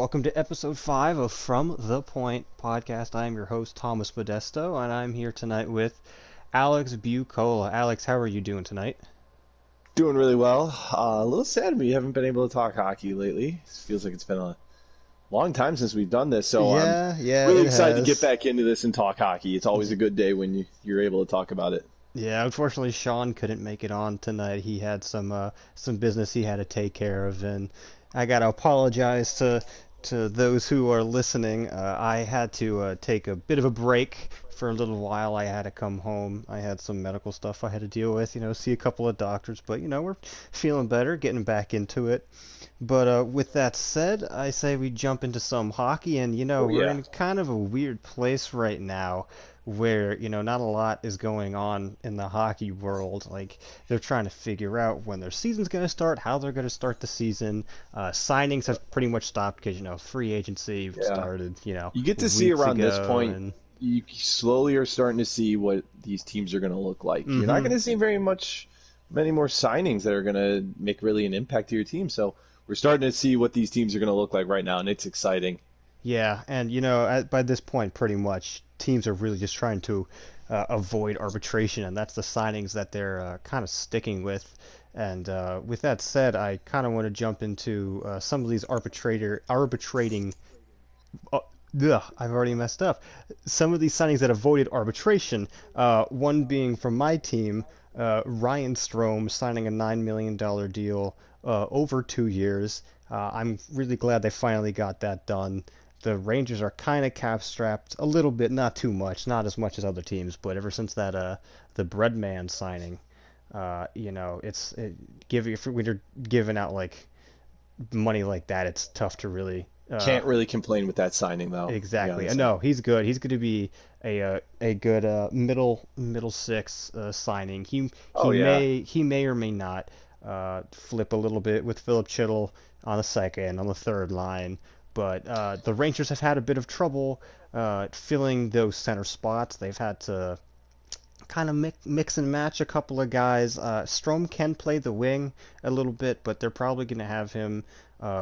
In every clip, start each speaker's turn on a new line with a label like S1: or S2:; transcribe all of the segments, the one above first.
S1: welcome to episode 5 of From the Point podcast. I am your host, Thomas Modesto, and I'm here tonight with Alex Bucola. Alex, how are you doing tonight?
S2: Doing really well. A little sad we haven't been able to talk hockey lately. It feels like it's been a long time since we've done this, so I'm
S1: Yeah,
S2: really
S1: it
S2: excited to get
S1: has.
S2: back into this and talk hockey. It's always a good day when you're able to talk about it.
S1: Yeah, unfortunately, Sean couldn't make it on tonight. He had some business he had to take care of, and I gotta apologize to those who are listening. I had to take a bit of a break for a little while. I had to come home. I had some medical stuff I had to deal with, see a couple of doctors, but we're feeling better, getting back into it. But with that said, I say we jump into some hockey, and
S2: Oh
S1: we're
S2: yeah.
S1: in kind of a weird place right now where not a lot is going on in the hockey world. Like, they're trying to figure out when their season's going to start, how they're going to start the season. Signings have pretty much stopped because free agency
S2: Yeah.
S1: started
S2: You get to see
S1: weeks
S2: around this
S1: ago,
S2: point,
S1: and
S2: you slowly are starting to see what these teams are going to look like. You're not
S1: hmm
S2: going to see many more signings that are going to make really an impact to your team. So we're starting to see what these teams are going to look like right now, and it's exciting.
S1: yeah, and by this point, pretty much teams are really just trying to avoid arbitration, and that's the signings that they're kind of sticking with. And with that said, I kind of want to jump into some of these arbitrating. Uh, I've already messed up. Some of these signings that avoided arbitration. One being from my team, Ryan Strome signing a $9 million deal over 2 years. I'm really glad they finally got that done. The Rangers are kind of cap strapped a little bit, not too much, not as much as other teams, but ever since that the Breadman signing, it's when you're giving out like money like that, it's tough to really
S2: Can't really complain with that signing, though, to be
S1: exactly.
S2: honest.
S1: No, he's good. He's going to be a good middle six signing. He
S2: Oh yeah.
S1: may or may not flip a little bit with Philip Chittle on the second, on the third line, but the Rangers have had a bit of trouble filling those center spots. They've had to kind of mix and match a couple of guys. Strom can play the wing a little bit, but they're probably going to have him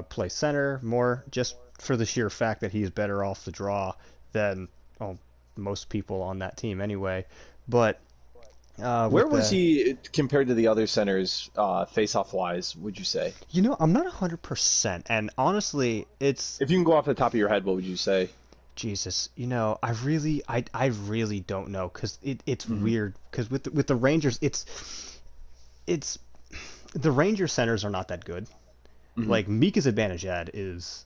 S1: play center more just for the sheer fact that he's better off the draw than well, most people on that team anyway. But
S2: Where
S1: with
S2: was
S1: the,
S2: he compared to the other centers, face-off wise, would you say?
S1: I'm not 100%, and honestly, it's
S2: If you can go off the top of your head, what would you say?
S1: Jesus. I really don't know because it's
S2: Hmm.
S1: weird because with the Rangers, it's the Ranger centers are not that good.
S2: Hmm.
S1: Like Mika Zibanejad is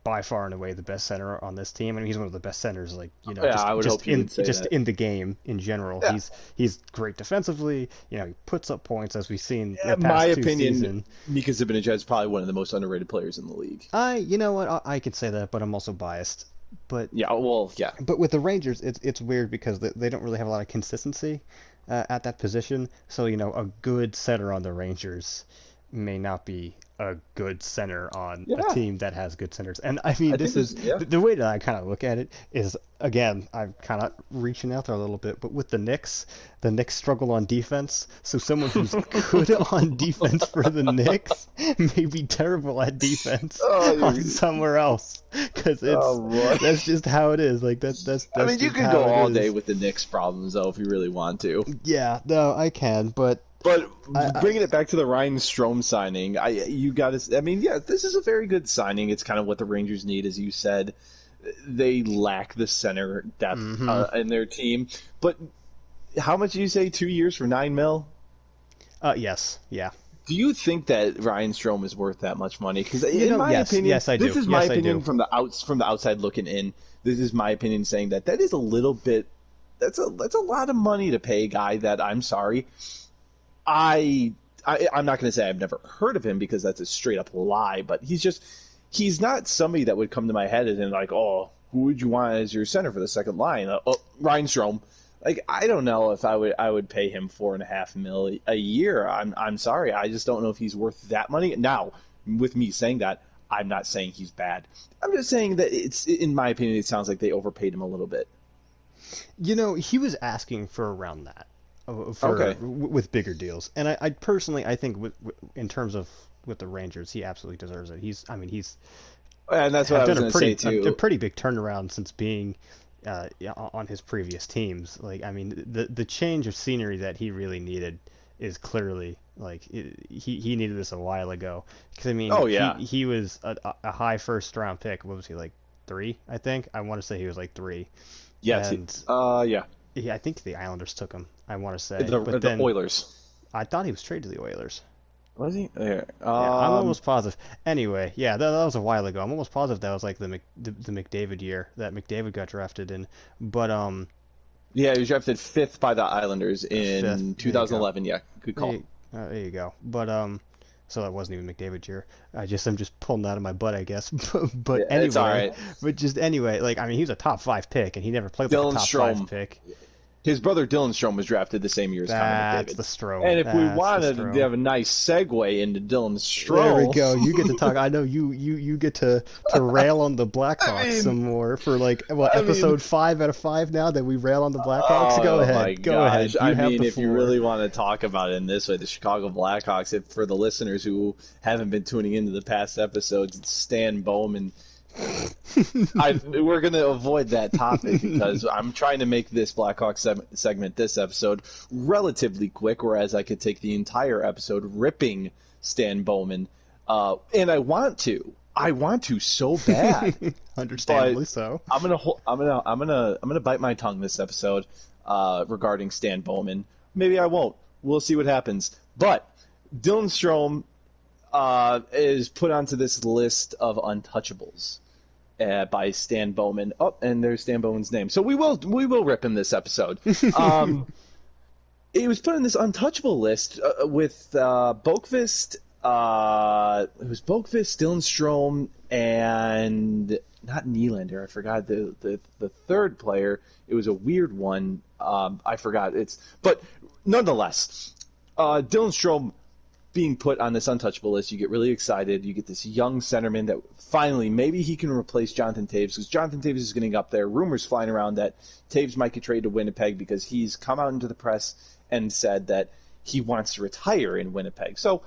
S1: by far and away the best center on this team. I mean, he's one of the best centers, like
S2: Yeah, I would hope you would say
S1: just
S2: that.
S1: in the game in general.
S2: Yeah.
S1: He's great defensively. He puts up points as we've seen
S2: Yeah,
S1: the
S2: in my
S1: past two
S2: opinion,
S1: seasons.
S2: Mika Zibanejad is probably one of the most underrated players in the league.
S1: You know what? I could say that, but I'm also biased. But
S2: Yeah, well, yeah.
S1: but with the Rangers, it's weird because they don't really have a lot of consistency at that position. So a good center on the Rangers may not be a good center on a
S2: Yeah,
S1: team that has good centers. And I mean,
S2: I think
S1: this
S2: this,
S1: is
S2: yeah.
S1: the way that I kind of look at it is again, I'm kind of reaching out there a little bit, but with the Knicks struggle on defense. So someone who's good on defense for the Knicks may be terrible at defense
S2: Oh,
S1: on
S2: you're,
S1: somewhere else because
S2: oh boy.
S1: that's just how it is. Like
S2: I
S1: that's
S2: mean, you
S1: just
S2: could go
S1: how it
S2: all day
S1: is.
S2: with the Knicks problems, though, if you really want to.
S1: Yeah, no, I can, but
S2: But
S1: I
S2: bringing it back to the Ryan Strome signing, you got to. I mean, yeah, this is a very good signing. It's kind of what the Rangers need, as you said. They lack the center depth
S1: mm-hmm.
S2: in their team. But how much do you say? 2 years for 9 mil?
S1: Yes, yeah.
S2: Do you think that Ryan Strome is worth that much money? Because in my
S1: Yes,
S2: opinion,
S1: yes, I
S2: this
S1: do.
S2: is my
S1: Yes, I
S2: opinion
S1: do.
S2: from the outside looking in. This is my opinion saying that is a little bit. That's a lot of money to pay a guy that I'm sorry. I, I'm not going to say I've never heard of him because that's a straight up lie, but he's not somebody that would come to my head and like, oh, who would you want as your center for the second line? Oh, Ryan Strome. Like, I don't know if I would pay him 4.5 mil a year. I'm sorry, I just don't know if he's worth that money. Now, with me saying that, I'm not saying he's bad. I'm just saying that in my opinion, it sounds like they overpaid him a little bit.
S1: He was asking for around that
S2: Okay.
S1: with bigger deals, and I personally I think in terms of with the Rangers. He absolutely deserves it. I mean, he's
S2: And that's what
S1: have
S2: I was
S1: done
S2: going to say
S1: a
S2: too.
S1: pretty big turnaround since being yeah, on his previous teams. Like, I mean, the change of scenery that he really needed is clearly like he needed this a while ago. Because I mean,
S2: Oh yeah,
S1: he was a high first round pick. What was he, like, three? I think I want to say he was like three,
S2: yes,
S1: and
S2: yeah,
S1: I think the Islanders took him. I want to say, but
S2: the
S1: then
S2: Oilers.
S1: I thought he was traded to the Oilers.
S2: Was he there?
S1: Yeah, I'm almost positive. Anyway, yeah, that was a while ago. I'm almost positive that was like the McDavid year that McDavid got drafted in. But
S2: Yeah, he was drafted fifth by the Islanders
S1: fifth.
S2: in
S1: There you go.
S2: 2011. Yeah, good
S1: There
S2: call.
S1: you, there you go. But so that wasn't even McDavid's year. I'm just pulling that out of my butt, I guess. But
S2: Yeah, it's all
S1: anyway,
S2: right.
S1: but just anyway, like, I mean, he was a top five pick, and he never played like a
S2: Dylan
S1: top five
S2: Strome.
S1: pick.
S2: His brother Dylan Strome was drafted the same year as Connor
S1: That's
S2: McDavid.
S1: the Strom.
S2: And if we
S1: That's the
S2: wanted to
S1: Strom.
S2: have a nice segue into Dylan
S1: There we
S2: Strome,
S1: go. You get to talk. I know you get to rail on the
S2: I
S1: Blackhawks
S2: mean,
S1: some more for, like, what,
S2: I mean,
S1: episode 5 out of 5 now that we rail on the Blackhawks. Go
S2: oh my
S1: ahead. Go
S2: gosh.
S1: ahead.
S2: I
S1: You have
S2: mean,
S1: the
S2: if you
S1: floor.
S2: really want to talk about it in this way, the Chicago Blackhawks, if for the listeners who haven't been tuning into the past episodes, it's Stan Bowman. We're going to avoid that topic because I'm trying to make this Blackhawks segment, this episode, relatively quick, whereas I could take the entire episode ripping Stan Bowman. And I want to. I want to so bad. But
S1: Understandably so.
S2: I'm gonna bite my tongue this episode regarding Stan Bowman. Maybe I won't. We'll see what happens. But Dylan Strome is put onto this list of untouchables by Stan Bowman. Oh, and there's Stan Bowman's name. So we will rip him this episode. He was put on this untouchable list with Boqvist. It was Boqvist, Dylan Strome, and not Nylander. I forgot the third player. It was a weird one. I forgot. But nonetheless, Dylan Strome being put on this untouchable list, you get really excited. You get this young centerman that finally maybe he can replace Jonathan Toews, because Jonathan Toews is getting up there. Rumors flying around that Toews might get traded to Winnipeg because he's come out into the press and said that he wants to retire in Winnipeg. So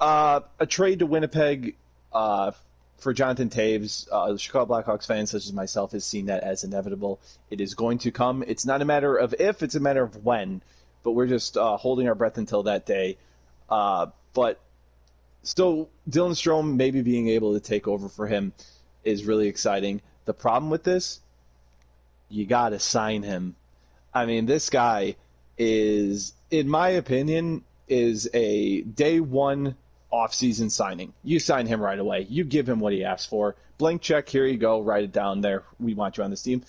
S2: a trade to Winnipeg for Jonathan Toews, the Chicago Blackhawks fans such as myself has seen that as inevitable. It is going to come. It's not a matter of if, it's a matter of when. But we're just holding our breath until that day. But still, Dylan Strome maybe being able to take over for him is really exciting. The problem with this, you got to sign him. I mean, this guy is, in my opinion, is a day one off-season signing. You sign him right away. You give him what he asked for. Blank check, here you go. Write it down there. We want you on this team.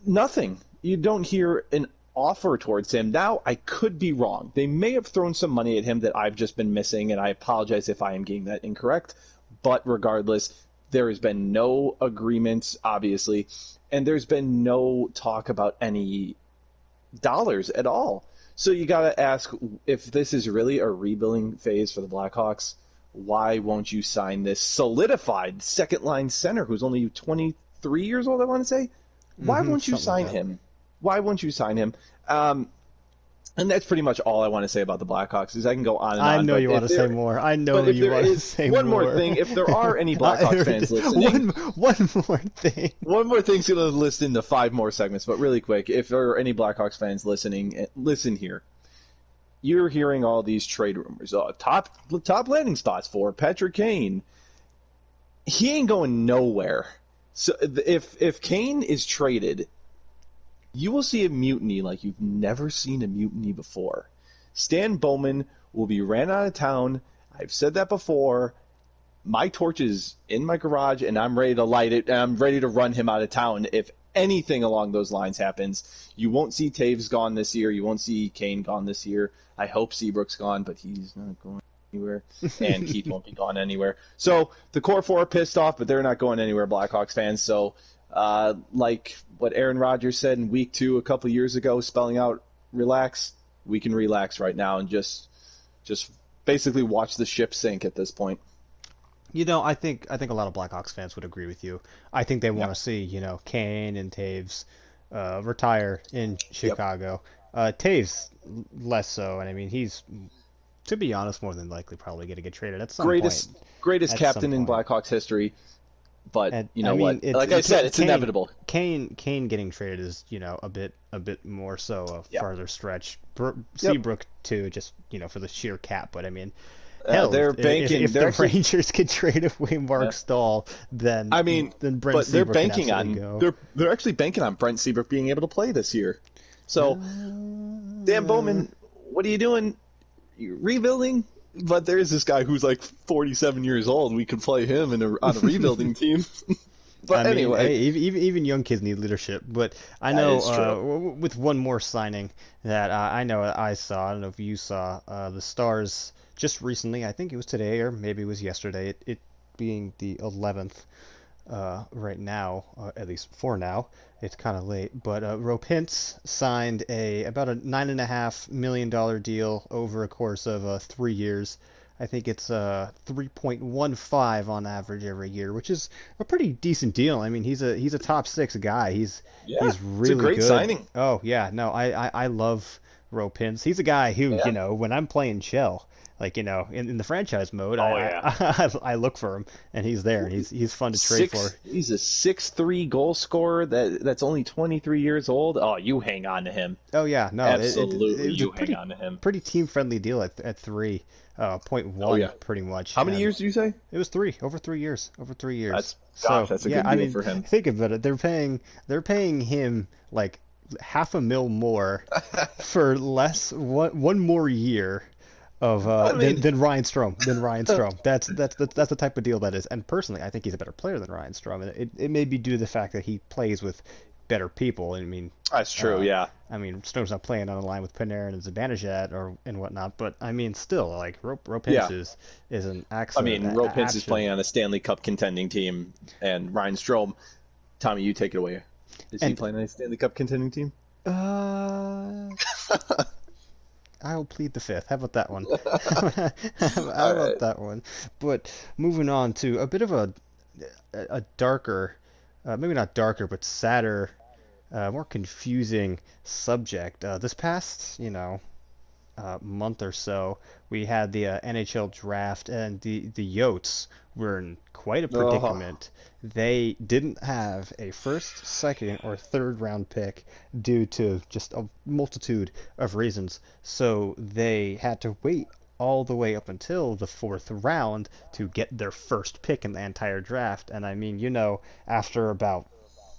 S2: Nothing. You don't hear an offer towards him. Now, I could be wrong. They may have thrown some money at him that I've just been missing, and I apologize if I am getting that incorrect. But regardless, there has been no agreements, obviously, and there's been no talk about any dollars at all. So you got to ask, if this is really a rebuilding phase for the Blackhawks, why won't you sign this solidified second-line center who's only 23 years old, I want to say? Why won't you sign him? Why won't you sign him? And that's pretty much all I want to say about the Blackhawks. Is I can go on and on.
S1: I know you want to say more. I know you want to say more.
S2: One more thing, if there are any Blackhawks fans listening,
S1: one more thing.
S2: One more thing's going to list into 5 more segments, but really quick, if there are any Blackhawks fans listening, listen here. You're hearing all these trade rumors. Top landing spots for Patrick Kane. He ain't going nowhere. So if Kane is traded, you will see a mutiny like you've never seen a mutiny before. Stan Bowman will be ran out of town. I've said that before. My torch is in my garage, and I'm ready to light it, and I'm ready to run him out of town if anything along those lines happens. You won't see Toews gone this year. You won't see Kane gone this year. I hope Seabrook's gone, but he's not going anywhere, and Keith won't be gone anywhere. So the core four are pissed off, but they're not going anywhere, Blackhawks fans. So like what Aaron Rodgers said in week 2 a couple years ago, spelling out relax, we can relax right now and just basically watch the ship sink at this point.
S1: You know, I think a lot of Blackhawks fans would agree with you. I think they want to see, Kane and Toews retire in Chicago. Toews less so, and I mean he's To be honest, more than likely, probably going to get traded at some point.
S2: Greatest
S1: At some
S2: captain in
S1: point.
S2: Blackhawks history. But
S1: And
S2: you
S1: I
S2: know what?
S1: mean, it's
S2: Like I said, it's
S1: Kane.
S2: inevitable.
S1: Kane getting traded is a bit more so a
S2: Yep.
S1: farther stretch.
S2: Yep.
S1: Seabrook too, just for the sheer cap. But I mean, hell,
S2: They're banking.
S1: if
S2: They're
S1: the
S2: actually.
S1: Rangers could trade away
S2: Uh,
S1: Mark Stahl, then
S2: I mean,
S1: Brent
S2: but they're
S1: Seabrook can
S2: banking
S1: absolutely
S2: on
S1: go.
S2: they're actually banking on Brent Seabrook being able to play this year. So Dan
S1: Uh,
S2: Bowman, what are you doing? You're rebuilding, but there is this guy who's like 47 years old. We could play him on a rebuilding team.
S1: I
S2: But
S1: mean,
S2: anyway,
S1: hey, even young kids need leadership. But I
S2: that
S1: know
S2: is true.
S1: with one more signing that I know I saw. I don't know if you saw the Stars just recently. I think it was today or maybe it was yesterday. It being the 11th right now, at least for now. It's kind of late, but Rope Hintz signed a about a $9.5 million deal over a course of 3 years. I think it's 3.15 on average every year, which is a pretty decent deal. I mean, he's a top six guy.
S2: Yeah,
S1: He's
S2: it's a
S1: really
S2: great
S1: good.
S2: signing.
S1: Oh yeah, no, I love Rope Hintz. He's a guy who,
S2: Yeah.
S1: when I'm playing Shell, like, in the franchise mode,
S2: Oh yeah.
S1: I look for him and he's there and he's fun to trade for.
S2: He's a 6'3" goal scorer that's only 23 years old. Oh, you hang on to him.
S1: Oh yeah, no, it
S2: Absolutely,
S1: was a
S2: you hang on to him.
S1: pretty team friendly deal at three, point
S2: Oh
S1: one
S2: yeah.
S1: pretty much,
S2: How many
S1: and
S2: years do you say?
S1: it was over 3 years, over 3 years.
S2: That's gosh,
S1: So
S2: that's a
S1: yeah,
S2: good
S1: I
S2: deal
S1: mean,
S2: for him.
S1: think about it. They're paying him like half a mil more for less one more year of
S2: I mean,
S1: than Ryan Strom. That's the type of deal that is. And personally, I think he's a better player than Ryan Strom. And it may be due to the fact that he plays with better people. I mean,
S2: that's true.
S1: uh,
S2: Yeah.
S1: Strom's not playing on a line with Panarin and Zibanejad or and whatnot. But I mean, still, like Rope
S2: Yeah.
S1: is an
S2: I
S1: excellent,
S2: mean, Ropins is
S1: absolute.
S2: playing on a Stanley Cup contending team, and Ryan Strome. Tommy, you take it away. Is he
S1: And
S2: playing on a Stanley Cup contending team?
S1: uh, I'll plead the fifth. How about that one? How
S2: All
S1: about
S2: right.
S1: that one? But moving on to a bit of a darker, maybe not darker, but sadder, more confusing subject. This past, month or so, we had the NHL draft, and the Yotes were in quite a
S2: Oh,
S1: predicament. They didn't have a first, second, or third round pick due to just a multitude of reasons. So they had to wait all the way up until the fourth round to get their first pick in the entire draft. And I mean, after about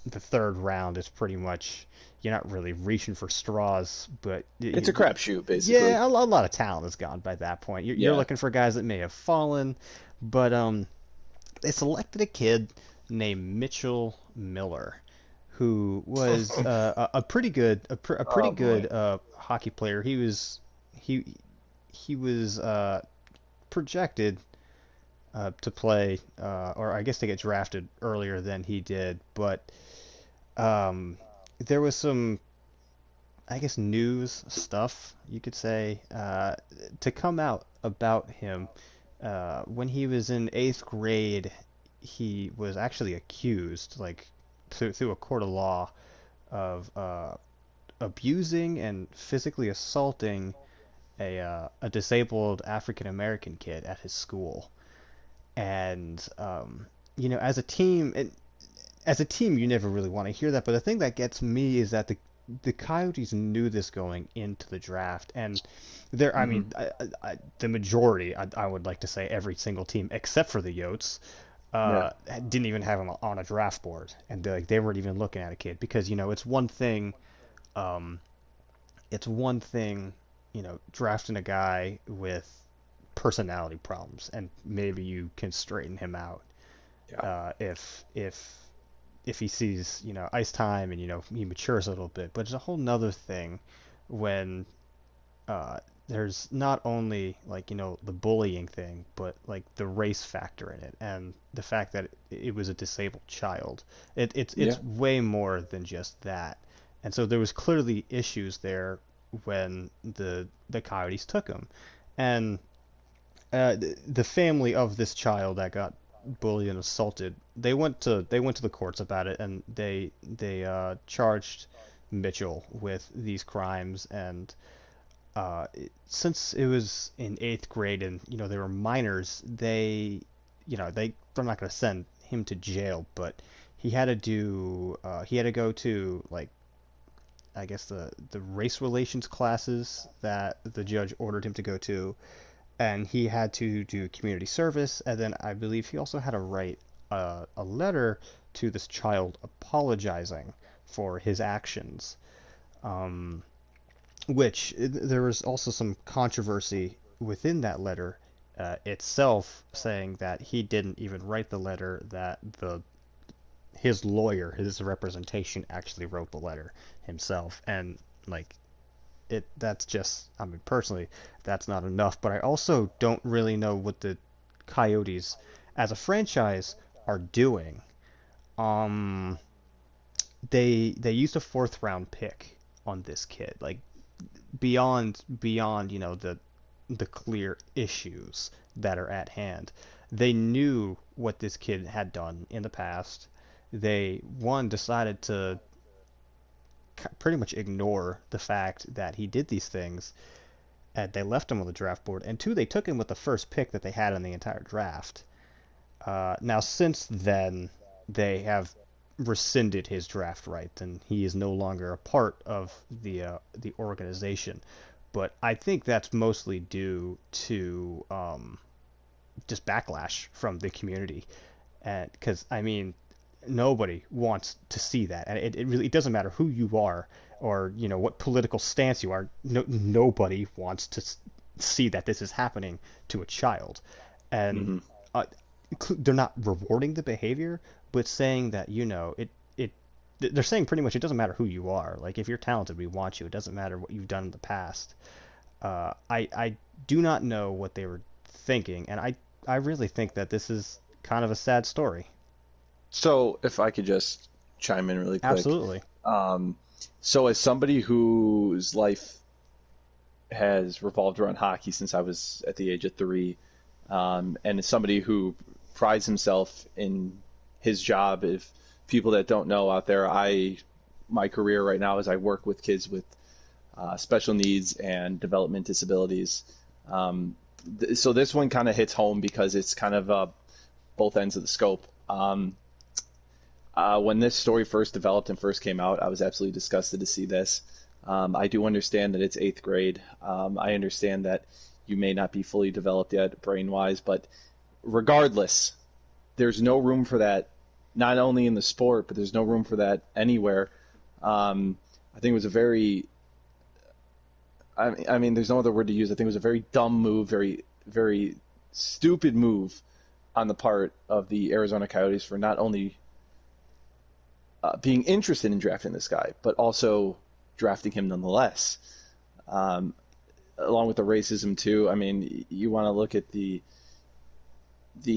S1: the third round, it's pretty much you're not really reaching for straws, but
S2: it's a crapshoot, basically.
S1: yeah, a lot of talent is gone by that point. You're
S2: Yeah.
S1: looking for guys that may have fallen, but they selected a kid named Mitchell Miller, who was a pretty good a pretty
S2: Oh
S1: good
S2: boy.
S1: hockey player. He he was projected to play, or I guess to get drafted earlier than he did, but um, there was some, I guess, news stuff, you could say, to come out about him. When he was in eighth grade, he was actually accused, like, through a court of law, of abusing and physically assaulting a disabled African American kid at his school. And as a team, you never really want to hear that. But the thing that gets me is that the Coyotes knew this going into the draft, and I
S2: Hmm.
S1: mean, the majority, I would like to say, every single team except for the Yotes,
S2: Yeah.
S1: uh, didn't even have him on a draft board, and they weren't even looking at a kid because um, it's one thing, drafting a guy with personality problems, and maybe you can straighten him out
S2: Yeah.
S1: if he sees ice time and he matures a little bit. But it's a whole nother thing when uh, there's not only like the bullying thing, but like the race factor in it, and the fact that it was a disabled child.
S2: Yeah.
S1: It's way more than just that, and so there was clearly issues there when the Coyotes took him, and the family of this child that got bullied and assaulted, they went to the courts about it, and they charged Mitchell with these crimes, and since it was in eighth grade and they were minors, they're not going to send him to jail, but he had to go to like I guess the race relations classes that the judge ordered him to go to, and he had to do community service, and then I believe he also had to write a letter to this child apologizing for his actions. Um, which there was also some controversy within that letter itself, saying that he didn't even write the letter, that the his lawyer, his representation, actually wrote the letter himself, and like that's just, I mean, personally, that's not enough. But I also don't really know what the Coyotes as a franchise are doing. Um, they used a fourth round pick on this kid, like beyond the clear issues that are at hand. They knew what this kid had done in the past. They one decided to pretty much ignore the fact that he did these things, and they left him on the draft board. And two, they took him with the first pick that they had in the entire draft. Now, since then, they have rescinded his draft rights, and he is no longer a part of the organization. But I think that's mostly due to just backlash from the community, and because I mean, nobody wants to see that, and it really, it doesn't matter who you are or what political stance you are. Nobody wants to see that this is happening to a child, and
S2: Mm-hmm.
S1: uh, they're not rewarding the behavior, but saying that they're saying pretty much it doesn't matter who you are. Like, if you're talented, we want you. It doesn't matter what you've done in the past. I do not know what they were thinking, and I really think that this is kind of a sad story.
S2: So, if I could just chime in really quick.
S1: Absolutely.
S2: Um, so, as somebody whose life has revolved around hockey since I was at the age of 3, and as somebody who prides himself in his job, if people that don't know out there, my career right now is I work with kids with special needs and development disabilities. So this one kind of hits home because it's kind of both ends of the scope. When this story first developed and first came out, I was absolutely disgusted to see this. I do understand that it's eighth grade. I understand that you may not be fully developed yet brain-wise, but regardless, there's no room for that, not only in the sport, but there's no room for that anywhere. I think it was a very, I mean, there's no other word to use. I think it was a very dumb move, very, very stupid move on the part of the Arizona Coyotes for not only being interested in drafting this guy, but also drafting him nonetheless. Along with the racism too. I mean, you want to look at the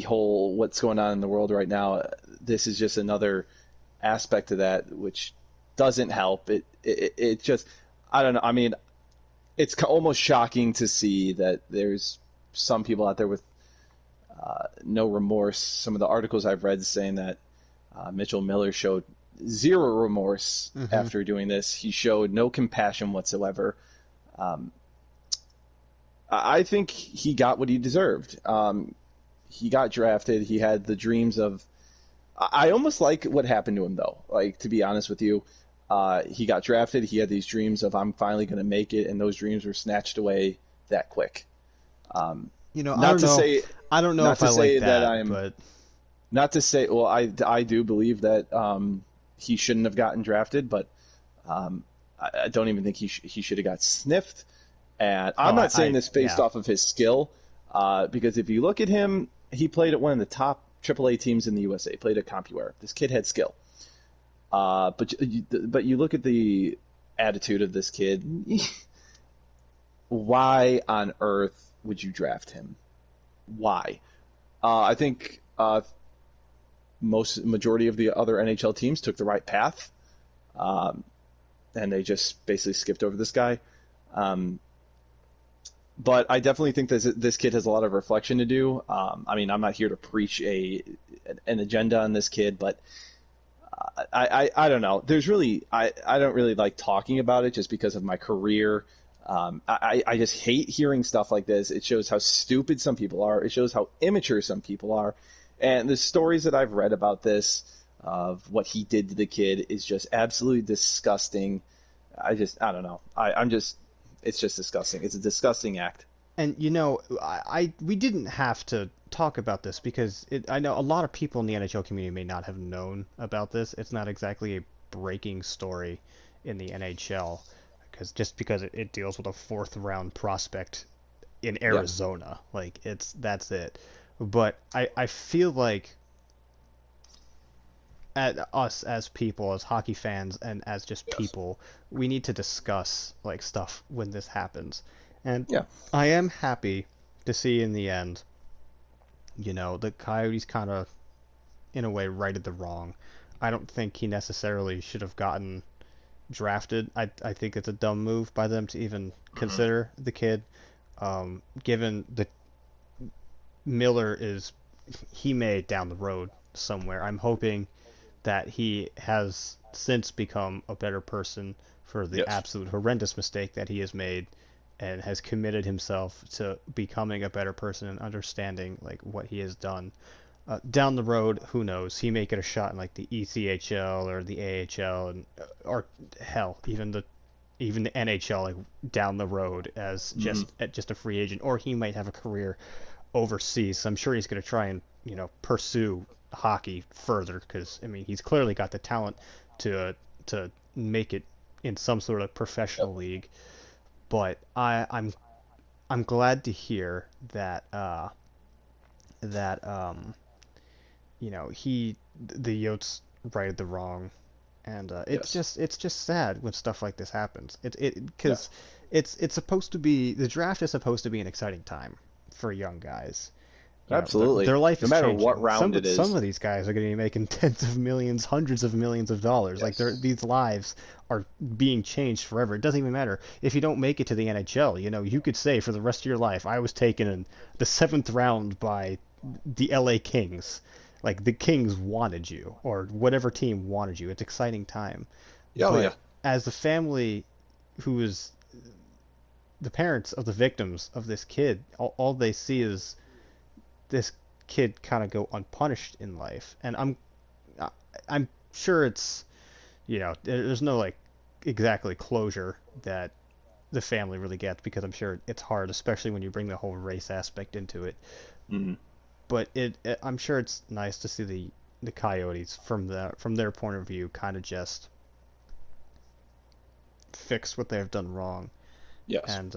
S2: whole what's going on in the world right now. This is just another aspect of that which doesn't help. It just, I don't know. I mean, it's almost shocking to see that there's some people out there with no remorse. Some of the articles I've read saying that Mitchell Miller showed zero remorse after doing this. He showed no compassion whatsoever. I think he got what he deserved. He got drafted. He had the dreams of. I almost like what happened to him, though. Like, to be honest with you, he got drafted. He had these dreams of, I'm finally going to make it, and those dreams were snatched away that quick.
S1: I
S2: Not
S1: don't
S2: to
S1: know.
S2: say,
S1: I don't know
S2: not
S1: if
S2: to
S1: I
S2: say
S1: like
S2: that
S1: that,
S2: I'm.
S1: but
S2: Not to say, well, I do believe that he shouldn't have gotten drafted, but I don't even think he should have got sniffed. And I'm not saying this based off of his skill, because if you look at him, he played at one of the top AAA teams in the USA. He played at CompuWare. This kid had skill. But you look at the attitude of this kid. Why on earth would you draft him? Why? I think majority of the other NHL teams took the right path, and they just basically skipped over this guy. But I definitely think this kid has a lot of reflection to do. I mean, I'm not here to preach an agenda on this kid, but I don't know. There's really I don't really like talking about it just because of my career. I just hate hearing stuff like this. It shows how stupid some people are. It shows how immature some people are. And the stories that I've read about this, of what he did to the kid, is just absolutely disgusting. I don't know. It's just disgusting. It's a disgusting act.
S1: And we didn't have to talk about this because I know a lot of people in the NHL community may not have known about this. It's not exactly a breaking story in the NHL because it deals with a fourth round prospect in
S2: Yeah.
S1: Arizona. Like that's it. But I feel like at us as people, as hockey fans, and as just
S2: Yes.
S1: people, we need to discuss like stuff when this happens. And
S2: Yeah.
S1: I am happy to see in the end, the Coyotes kind of, in a way, righted the wrong. I don't think he necessarily should have gotten drafted. I think it's a dumb move by them to even
S2: Hmm.
S1: consider the kid. Given the Miller he may down the road somewhere. I'm hoping that he has since become a better person for the
S2: Yes.
S1: absolute horrendous mistake that he has made and has committed himself to becoming a better person and understanding like what he has done. Down the road, who knows? He may get a shot in like the ECHL or the AHL and or hell, even the NHL like down the road as
S2: Hmm.
S1: just a free agent, or he might have a career overseas. So I'm sure he's going to try and pursue hockey further because I mean he's clearly got the talent to make it in some sort of
S2: Yep.
S1: professional league. But I'm glad to hear that he the Yotes righted the wrong, and
S2: Yes.
S1: it's just sad when stuff like this happens. It
S2: Yeah.
S1: because it's supposed to be the draft is supposed to be an exciting time for young guys.
S2: Absolutely.
S1: Their life
S2: No
S1: is
S2: matter what
S1: changing.
S2: round it
S1: Some
S2: is.
S1: of these guys are going to be making tens of millions, hundreds of millions of dollars. Like
S2: Yes.
S1: these lives are being changed forever. It doesn't even matter if you don't make it to the NHL. You could say for the rest of your life, I was taken in the seventh round by the LA Kings. Like the Kings wanted you, or whatever team wanted you. It's exciting time.
S2: Yeah. Oh
S1: But
S2: yeah.
S1: as the family who is the parents of the victims of this kid, all they see is this kid kind of go unpunished in life, and I'm sure it's there's no like exactly closure that the family really gets because I'm sure it's hard, especially when you bring the whole race aspect into it.
S2: Hmm.
S1: But I'm sure it's nice to see the Coyotes from their point of view kind of just fix what they've done wrong
S2: Yes.
S1: and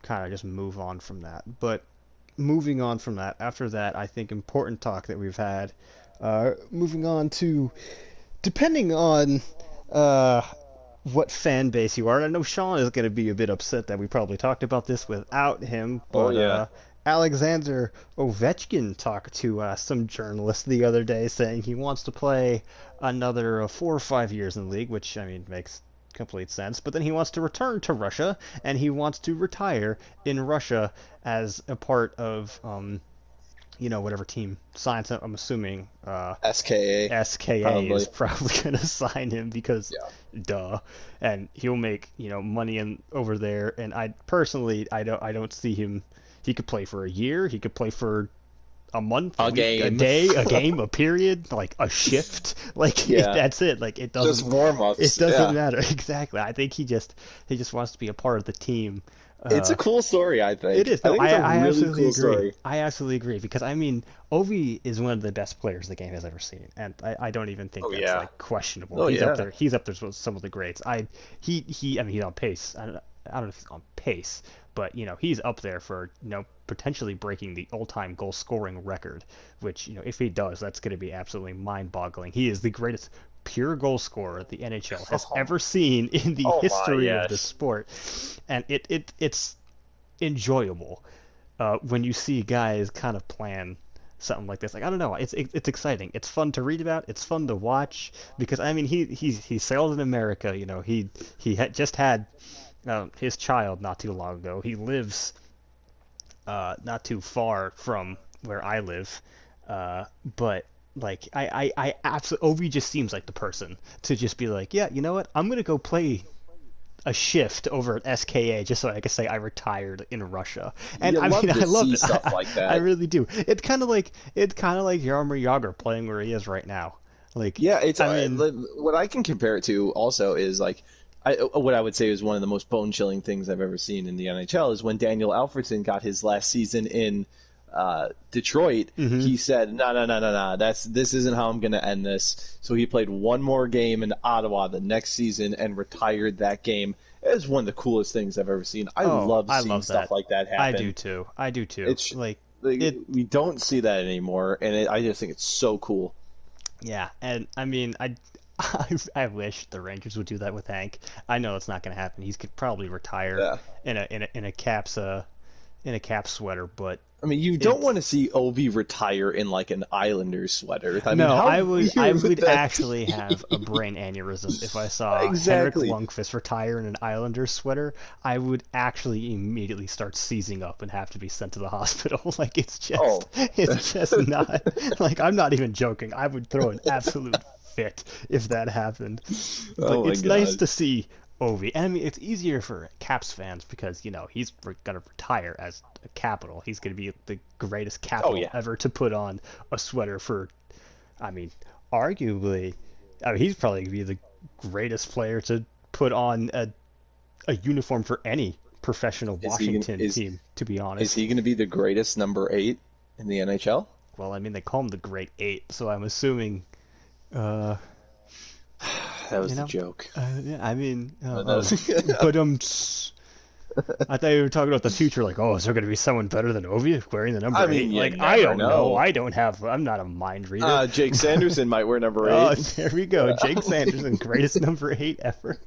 S1: kind of just move on from that. But moving on from that, after that, I think important talk that we've had. Moving on to depending on uh, what fan base you are. I know Sean is going to be a bit upset that we probably talked about this without him,
S2: Oh
S1: but
S2: yeah.
S1: Alexander Ovechkin talked to some journalist the other day saying he wants to play another 4 or 5 years in the league, which I mean makes complete sense. But then he wants to return to Russia and he wants to retire in Russia as a part of whatever team signs him. I'm assuming
S2: SKA
S1: SKA is
S2: probably.
S1: probably going to sign him because,
S2: Yeah.
S1: duh, and he'll make money in over there. And I personally, I don't see him. He could play for a year. He could play for a month, a
S2: A
S1: week, a
S2: game.
S1: day, a game, a period, like a shift. Like
S2: Yeah.
S1: that's it. Like it
S2: Just
S1: doesn't
S2: warm
S1: it
S2: ups.
S1: doesn't
S2: Yeah.
S1: matter exactly. I think he just wants to be a part of the team.
S2: It's a
S1: Uh,
S2: cool story, I
S1: it
S2: think.
S1: is.
S2: I
S1: No,
S2: think it's a
S1: I
S2: really
S1: absolutely
S2: cool
S1: agree.
S2: story.
S1: I absolutely agree because I mean, Ovi is one of the best players the game has ever seen, and I don't even think
S2: Oh
S1: that's
S2: yeah.
S1: like questionable.
S2: Oh
S1: He's up
S2: yeah.
S1: there. He's up there with some of the greats. I mean, he's on pace. I don't know if he's on pace, but he's up there for potentially breaking the all-time goal scoring record. Which if he does, that's going to be absolutely mind-boggling. He is the greatest pure goal scorer the NHL has ever seen in the
S2: Oh my,
S1: history of the
S2: yes.
S1: sport, and it's enjoyable when you see guys kind of plan something like this. Like I don't know, it's exciting. It's fun to read about. It's fun to watch because I mean he sailed in America. He had just had his child not too long ago. He lives not too far from where I live, but like I absolutely Ovi just seems like the person to just be like, yeah, you know what? I'm gonna go play a shift over at SKA just so I could say I retired in Russia. And
S2: You
S1: I mean,
S2: love to
S1: I love
S2: see
S1: it.
S2: stuff like
S1: I
S2: that.
S1: really do. It's kind of like Jaromir Jagr playing where he is right now. Like,
S2: Yeah, it's
S1: I mean,
S2: like, what I can compare it to also is like what I would say is one of the most bone chilling things I've ever seen in the NHL is when Daniel Alfredsson got his last season in Detroit.
S1: hmm
S2: He said, "No, no, no, no, no. This isn't how I'm going to end this." So he played one more game in Ottawa the next season and retired that game. It was one of the coolest things I've ever seen. I
S1: oh,
S2: love
S1: I
S2: seeing
S1: love
S2: stuff
S1: that.
S2: like that
S1: I do
S2: happen.
S1: too. I do too.
S2: It's
S1: Like
S2: like,
S1: it.
S2: we don't see that anymore, and I just think it's so cool.
S1: Yeah, and I mean, I wish the Rangers would do that with Hank. I know it's not going to happen. He's could probably retire
S2: Yeah.
S1: in a Caps sweater, but
S2: I mean, you don't
S1: it's
S2: want to see Ovi retire in like an Islanders sweater. I mean,
S1: no.
S2: how
S1: I
S2: weird would
S1: would
S2: that
S1: actually have a
S2: be?
S1: brain aneurysm if I saw Henrik
S2: Exactly.
S1: Lundqvist retire in an Islanders sweater. I would actually immediately start seizing up and have to be sent to the hospital. Like
S2: Oh,
S1: it's just not like I'm not even joking. I would throw an absolute fit if that happened. But
S2: oh my
S1: it's nice
S2: God.
S1: to see Ovi. And I mean, it's easier for Caps fans because, he's going to retire as a Capital. He's going to be the greatest
S2: Oh
S1: Capital
S2: yeah.
S1: ever to put on a sweater for, I mean, arguably, I mean, he's probably going to be the greatest player to put on a uniform for any professional
S2: Is he gonna,
S1: Washington team, to be
S2: is
S1: honest.
S2: he going to be the greatest number 8 in the NHL?
S1: Well, I mean, they call him the Great Eight, so I'm assuming, uh,
S2: That
S1: you
S2: was the
S1: know,
S2: joke.
S1: yeah, I mean,
S2: That was-
S1: but I thought you were talking about the future, like, oh, is there going to be someone better than Ovi wearing the
S2: I
S1: number
S2: mean,
S1: eight?
S2: you
S1: Like, I
S2: never
S1: don't know.
S2: know.
S1: I'm not a mind reader.
S2: Jake Sanderson might wear number
S1: Oh,
S2: 8.
S1: there we go. Jake Sanderson, greatest number eight ever.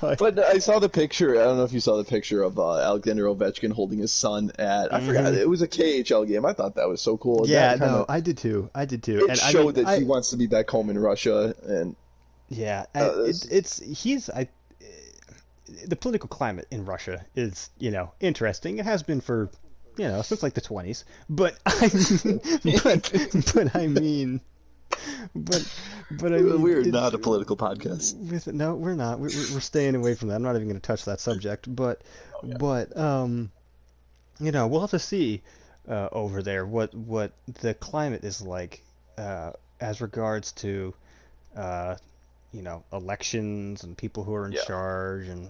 S1: But,
S2: But I saw the picture. I don't know if you saw the picture of Alexander Ovechkin holding his son at. I forgot.
S1: mhm.
S2: It was a KHL game. I thought that was so cool.
S1: Yeah,
S2: That kind
S1: no,
S2: of
S1: I did too. I did too.
S2: it
S1: And I mean,
S2: showed that he wants to be back home in Russia, and
S1: yeah,
S2: this,
S1: the political climate in Russia is, interesting. It has been for, since like the 20s. But but I mean, but but I mean,
S2: we're not a political podcast.
S1: no, we're not. We're staying away from that. I'm not even going to touch that subject.
S2: Oh yeah.
S1: But we'll have to see over there what the climate is like as regards to uh, elections and people who are in
S2: Yeah.
S1: charge, and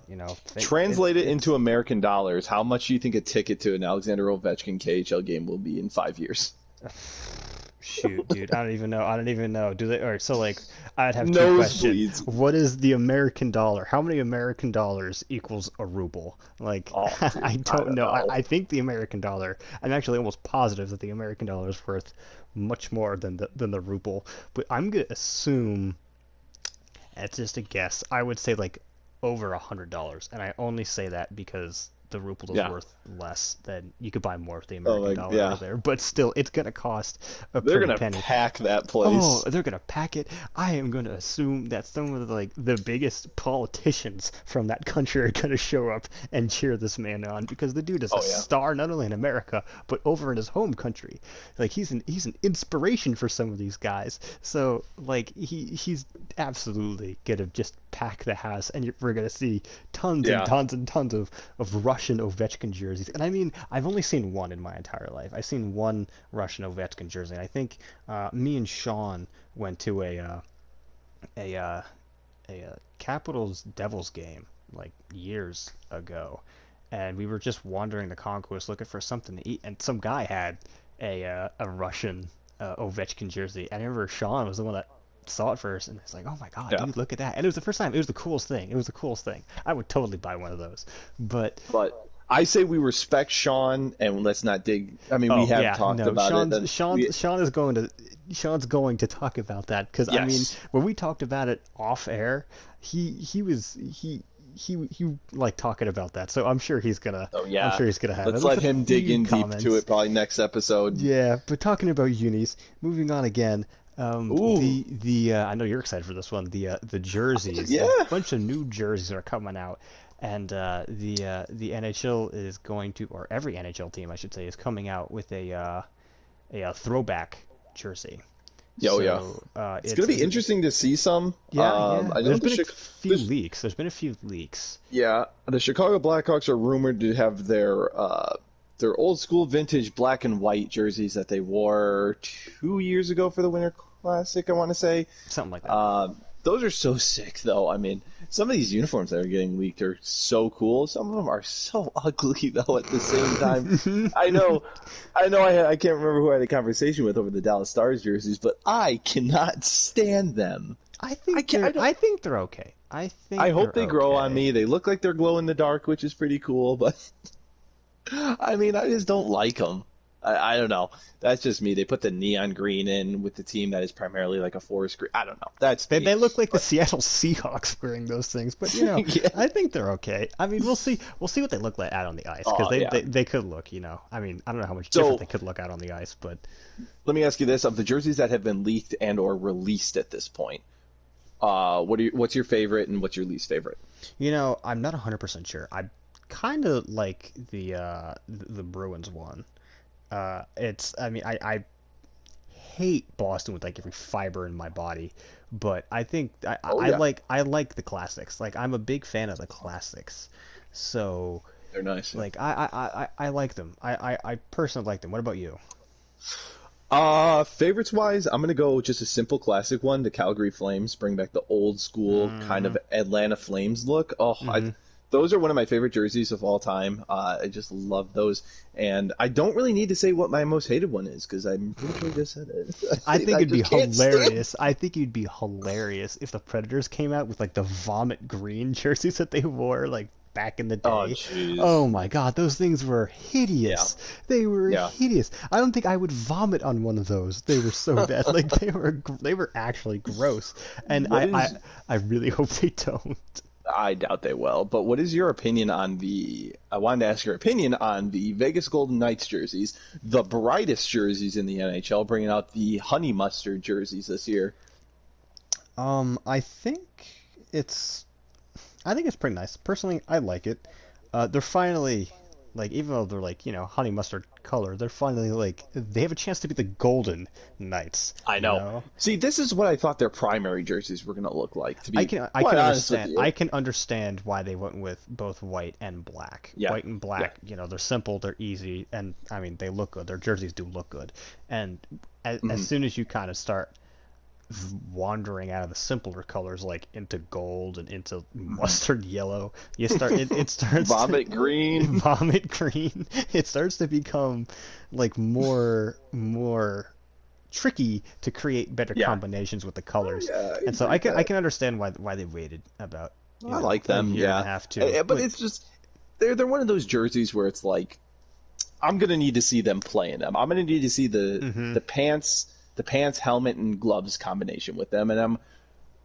S2: Translate it into
S1: it's
S2: American dollars. How much do you think a ticket to an Alexander Ovechkin KHL game will be in 5 years?
S1: shoot, dude, I don't even know. I don't even know. Do they? All right, so like, I'd have two questions.
S2: Nosebleeds.
S1: What is the American dollar? How many American dollars equals a ruble? Like,
S2: Oh,
S1: I
S2: I
S1: don't
S2: don't
S1: know. I,
S2: know.
S1: I think the American dollar. I'm actually almost positive that the American dollar is worth much more than the ruble. But I'm gonna assume it's just a guess. I would say like over $100, and I only say that because the ruble is
S2: Yeah.
S1: worth less than you could buy more of the
S2: Oh,
S1: American
S2: like
S1: dollar
S2: yeah.
S1: over there. But still, it's gonna cost a
S2: They're
S1: pretty
S2: gonna
S1: penny.
S2: pack that
S1: Oh,
S2: place.
S1: they're gonna pack it. I am gonna assume that some of the biggest politicians from that country are gonna show up and cheer this man on because the dude is a
S2: Oh yeah.
S1: star not only in America but over in his home country. Like he's an inspiration for some of these guys. So like he's absolutely gonna just pack the house, and we're gonna see tons and
S2: Yeah.
S1: tons and tons of Russian Ovechkin jerseys. And I mean, I've only seen one in my entire life. I've seen one Russian Ovechkin jersey. And I think me and Sean went to a Capitals Devils game like years ago, and we were just wandering the concourse looking for something to eat, and some guy had a Russian Ovechkin jersey. I remember Sean was the one that saw it first, and it's like, oh my god,
S2: Yeah.
S1: dude, look at that! And it was the first time. It was the coolest thing. It was the coolest thing. I would totally buy one of those. But
S2: But I say we respect Sean, and let's not dig. I mean, we
S1: oh
S2: have
S1: yeah,
S2: talked
S1: no,
S2: about it. And
S1: Sean's going to talk about that because I mean,
S2: yes,
S1: when we talked about it off air, he like talking about that. So
S2: oh
S1: I'm
S2: yeah.
S1: sure he's gonna have it.
S2: Let's
S1: Let's
S2: let him dig
S1: few
S2: in deep to
S1: comments.
S2: it probably next episode.
S1: Yeah, but talking about unis, moving on again.
S2: Ooh,
S1: The I know you're excited for this one. The jerseys, a
S2: yeah.
S1: bunch of new jerseys are coming out, and the NHL is going to, or every NHL team I should say, is coming out with a throwback jersey.
S2: Oh yeah.
S1: So
S2: It's gonna be interesting to see some.
S1: yeah, yeah.
S2: I know
S1: There's been a few
S2: there's
S1: leaks. There's been a few leaks.
S2: yeah, the Chicago Blackhawks are rumored to have their old school vintage black and white jerseys that they wore 2 years ago for the Winter Classic. I want to say.
S1: Something like that.
S2: Those are so sick, though. I mean, some of these uniforms that are getting leaked are so cool. Some of them are so ugly, though. At the same time, I can't remember who I had a conversation with over the Dallas Stars jerseys, but I cannot stand them.
S1: I think they're okay.
S2: I hope they grow on
S1: okay.
S2: me. They look like they're glow in the dark, which is pretty cool, but I mean, I just don't like them. I don't know. That's just me. They put the neon green in with the team that is primarily like a forest green. I don't know. That's me.
S1: They look like the Seattle Seahawks wearing those things, but
S2: Yeah.
S1: I think they're okay. I mean, we'll see. We'll see what they look like out on the ice because
S2: Yeah.
S1: they could look. I mean, I don't know how much
S2: So-
S1: different they could look out on the ice, but
S2: Let me ask you this: of the jerseys that have been leaked and or released at this point, what's your favorite and what's your least favorite?
S1: I'm not 100% sure. I kind of like the Bruins one. I mean, I hate Boston with like every fiber in my body, but I think
S2: Yeah.
S1: I like the classics. Like I'm a big fan of the classics, so
S2: They're nice.
S1: like I like them. I personally like them. What about you?
S2: Favorites wise, I'm gonna go just a simple classic one. The Calgary Flames bring back the old school kind of Atlanta Flames look. Those are one of my favorite jerseys of all time. I just love those, and I don't really need to say what my most hated one is because I'm pretty sure I just said it.
S1: I think it'd be
S2: just can't stand-
S1: hilarious. I think it'd be hilarious if the Predators came out with like the vomit green jerseys that they wore like back in the day.
S2: jeez.
S1: Oh my god, those things were hideous. They were
S2: Yeah.
S1: hideous. I don't think I would vomit on one of those. They were so bad. Like they were actually gross. And
S2: What
S1: I
S2: is-
S1: I really hope they don't.
S2: I doubt they will. But what is your opinion on I wanted to ask your opinion on the Vegas Golden Knights jerseys, the brightest jerseys in the NHL, bringing out the honey mustard jerseys this year.
S1: I think it's I think it's pretty nice. Personally, I like it. They're finally like even though they're like, honey mustard color, they're finally like they have a chance to be the Golden Knights.
S2: I
S1: you
S2: know. See, this is what I thought their primary jerseys were going to look like. To be
S1: I
S2: quite
S1: can
S2: honest with
S1: understand.
S2: you.
S1: I can understand why they went with both white and black.
S2: Yeah.
S1: White and black, they're simple, they're easy, and I mean they look good. Their jerseys do look good. And as soon as you kind of start wandering out of the simpler colors like into gold and into mustard yellow, you start it starts
S2: Vomit green.
S1: vomit green. It starts to become like more tricky to create better
S2: Yeah.
S1: combinations with the colors.
S2: Yeah,
S1: and so
S2: agree with
S1: I can understand why they waited about
S2: I like them.
S1: a year
S2: Yeah,
S1: and a half too.
S2: But it's just they're one of those jerseys where it's like I'm gonna need to see them play in them. I'm gonna need to see the pants, helmet, and gloves combination with them. And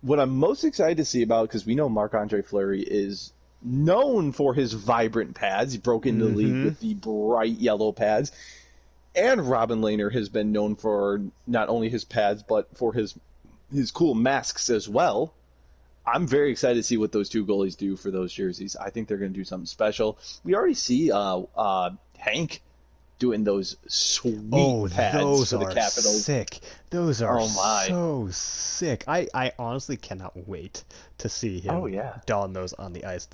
S2: what I'm most excited to see about, because we know Marc-Andre Fleury is known for his vibrant pads. He broke into the league with the bright yellow pads. And Robin Lehner has been known for not only his pads, but for his cool masks as well. I'm very excited to see what those two goalies do for those jerseys. I think they're going to do something special. We already see Hank doing those sweet pads
S1: those
S2: for the
S1: are
S2: Capitals.
S1: sick. Those are
S2: Oh, my.
S1: so sick. I honestly cannot wait to see him
S2: Oh, yeah.
S1: don those on the ice.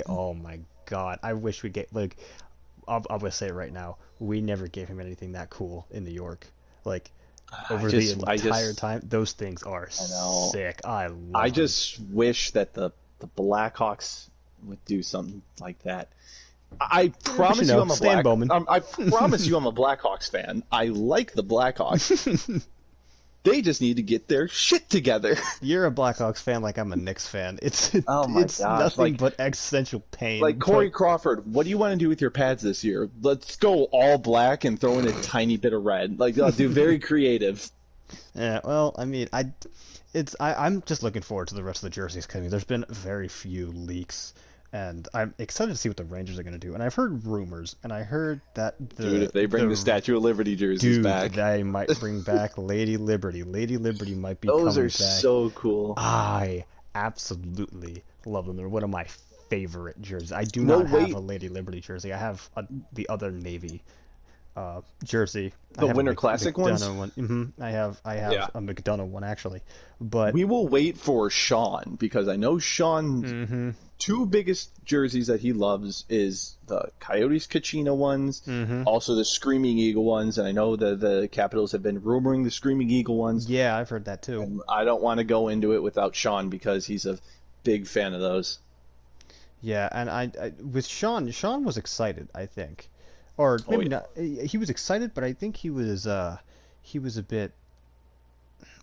S1: Oh my god. I wish we get like I'm gonna say it right now. We never gave him anything that cool in New York. Like over the entire time, those things are
S2: know.
S1: sick. I love
S2: I
S1: them.
S2: just wish that the Blackhawks would do something like that. I promise you, I'm a
S1: Stan Bowman.
S2: I promise you, I'm a Blackhawks fan. I like the Blackhawks. They just need to get their shit together.
S1: You're a Blackhawks fan like I'm a Knicks fan. It's
S2: Oh my
S1: it's
S2: gosh,
S1: nothing
S2: like-
S1: but existential pain.
S2: Like Corey Crawford, what do you want to do with your pads this year? Let's go all black and throw in a tiny bit of red. Like, do very creative.
S1: Yeah, well, I mean, I'm just looking forward to the rest of the jerseys coming. There's been very few leaks, and I'm excited to see what the Rangers are going to do. And I've heard rumors, and I heard that
S2: Dude, if they bring the Statue of Liberty jerseys
S1: dude,
S2: back,
S1: they might bring back Lady Liberty. Lady Liberty might be
S2: those
S1: coming
S2: are
S1: back.
S2: so cool.
S1: I absolutely love them. They're one of my favorite jerseys. I do
S2: No,
S1: not have
S2: wait.
S1: a Lady Liberty jersey. I have the other navy jersey. I
S2: The
S1: have a
S2: Winter Classic ones.
S1: McDonough one. I have
S2: Yeah.
S1: a McDonough one actually, but
S2: We will wait for Sean because I know Sean's
S1: hmm
S2: two biggest jerseys that he loves is the Coyotes Kachina ones,
S1: hmm
S2: also the Screaming Eagle ones, and I know the Capitals have been rumoring the Screaming Eagle ones.
S1: yeah, I've heard that too.
S2: And I don't want to go into it without Sean because he's a big fan of those.
S1: Yeah, and I with Sean was excited, I think, or
S2: Oh
S1: maybe
S2: yeah.
S1: not. He was excited, but I think he was a bit,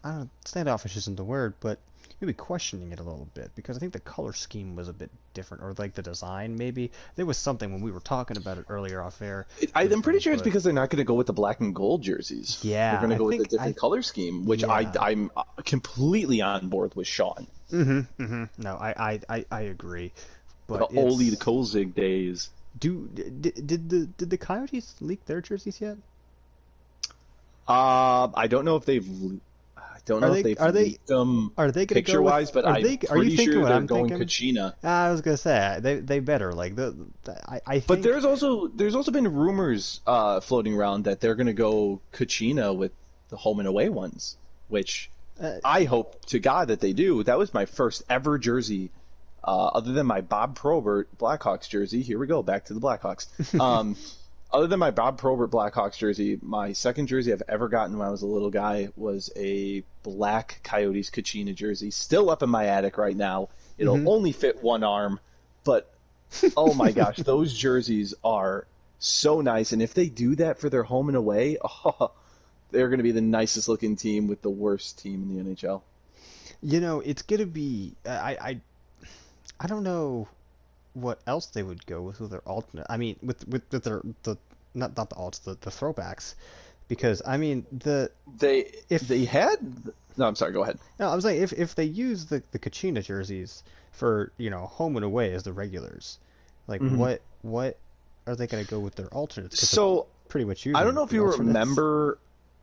S1: I don't know, standoffish isn't the word, but maybe questioning it a little bit because I think the color scheme was a bit different, or like the design maybe. There was something when we were talking about it earlier off air
S2: I'm
S1: with
S2: pretty
S1: him,
S2: sure it's
S1: but
S2: because they're not going to go with the black and gold jerseys. They're
S1: yeah,
S2: going to
S1: I
S2: go with a
S1: think I
S2: different color scheme, which
S1: yeah.
S2: I'm completely on board with Sean.
S1: No, I agree,
S2: The
S1: but
S2: Oli the
S1: it's
S2: Kozig days.
S1: did the Coyotes leak their jerseys yet?
S2: I don't know if they've. I don't
S1: Are
S2: know if
S1: they
S2: they've
S1: are they
S2: leaked them
S1: Are they gonna go
S2: picture
S1: with?
S2: wise, but I'm
S1: Are you
S2: pretty
S1: thinking
S2: sure
S1: what
S2: they're
S1: I'm
S2: going
S1: thinking?
S2: Kachina.
S1: I was gonna say they better like I
S2: But
S1: think.
S2: there's also been rumors floating around that they're going to go Kachina with the home and away ones, which
S1: Uh,
S2: I hope to God that they do. That was my first ever jersey, other than my Bob Probert Blackhawks jersey. Here we go, back to the Blackhawks. Other than my Bob Probert Blackhawks jersey, my second jersey I've ever gotten when I was a little guy was a black Coyotes Kachina jersey, still up in my attic right now. It'll
S1: mhm.
S2: only fit one arm, but oh my gosh, those jerseys are so nice. And if they do that for their home and away, oh, they're going to be the nicest looking team with the worst team in the NHL.
S1: You know, it's gonna be. I don't know what else they would go with their alternate. I mean, with their the not the alts, the throwbacks, because I mean
S2: They
S1: if
S2: had no, I'm sorry. Go ahead.
S1: no, I was like if they use the Kachina jerseys for home and away as the regulars, like
S2: hmm
S1: what are they gonna go with their alternates? Because they're
S2: So
S1: pretty much
S2: I don't
S1: using
S2: know if
S1: the
S2: you
S1: alternates.
S2: remember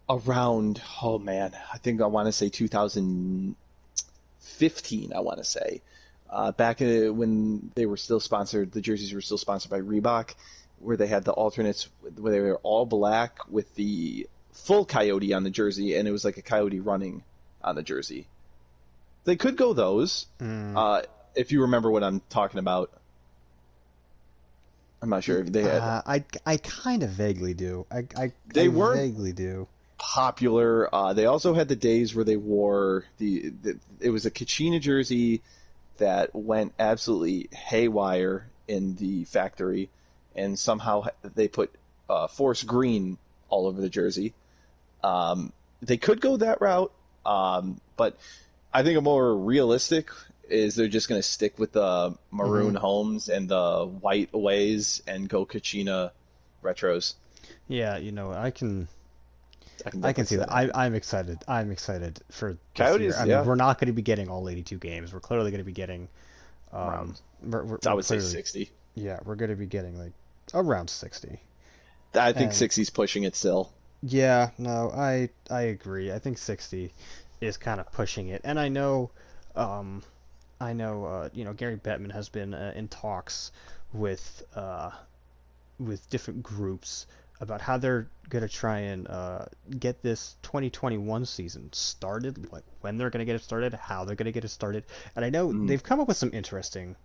S2: around. Oh man, I think I want to say 2015. I want to say back when they were still sponsored, the jerseys were still sponsored by Reebok, where they had the alternates where they were all black with the full coyote on the jersey, and it was like a coyote running on the jersey. They could go those.
S1: Mm.
S2: Uh, if you remember what I'm talking about, I'm not sure if they had.
S1: I kind of vaguely do. I
S2: They weren't
S1: vaguely do.
S2: popular. They also had the days where they wore the it was a Kachina jersey that went absolutely haywire in the factory, and somehow they put forest green all over the jersey. They could go that route, but I think a more realistic is they're just going to stick with the
S1: Hmm.
S2: maroon homes and the white aways and go Kachina retros.
S1: Yeah,
S2: I can
S1: I can
S2: definitely
S1: see
S2: see
S1: that.
S2: that happening.
S1: I'm excited. I'm excited for this year.
S2: Coyotes,
S1: I mean,
S2: yeah,
S1: we're not going to be getting all 82 games. We're clearly going to be getting
S2: around I
S1: we're
S2: would say
S1: clearly
S2: 60.
S1: yeah, we're going to be getting like around 60.
S2: I think
S1: And
S2: 60's pushing it still.
S1: yeah, no, I agree. I think 60 is kind of pushing it. And um Gary Bettman has been in talks with different groups about how they're gonna try and get this 2021 season started, like when they're gonna get it started, how they're gonna get it started. And I know
S2: Mm.
S1: they've come up with some interesting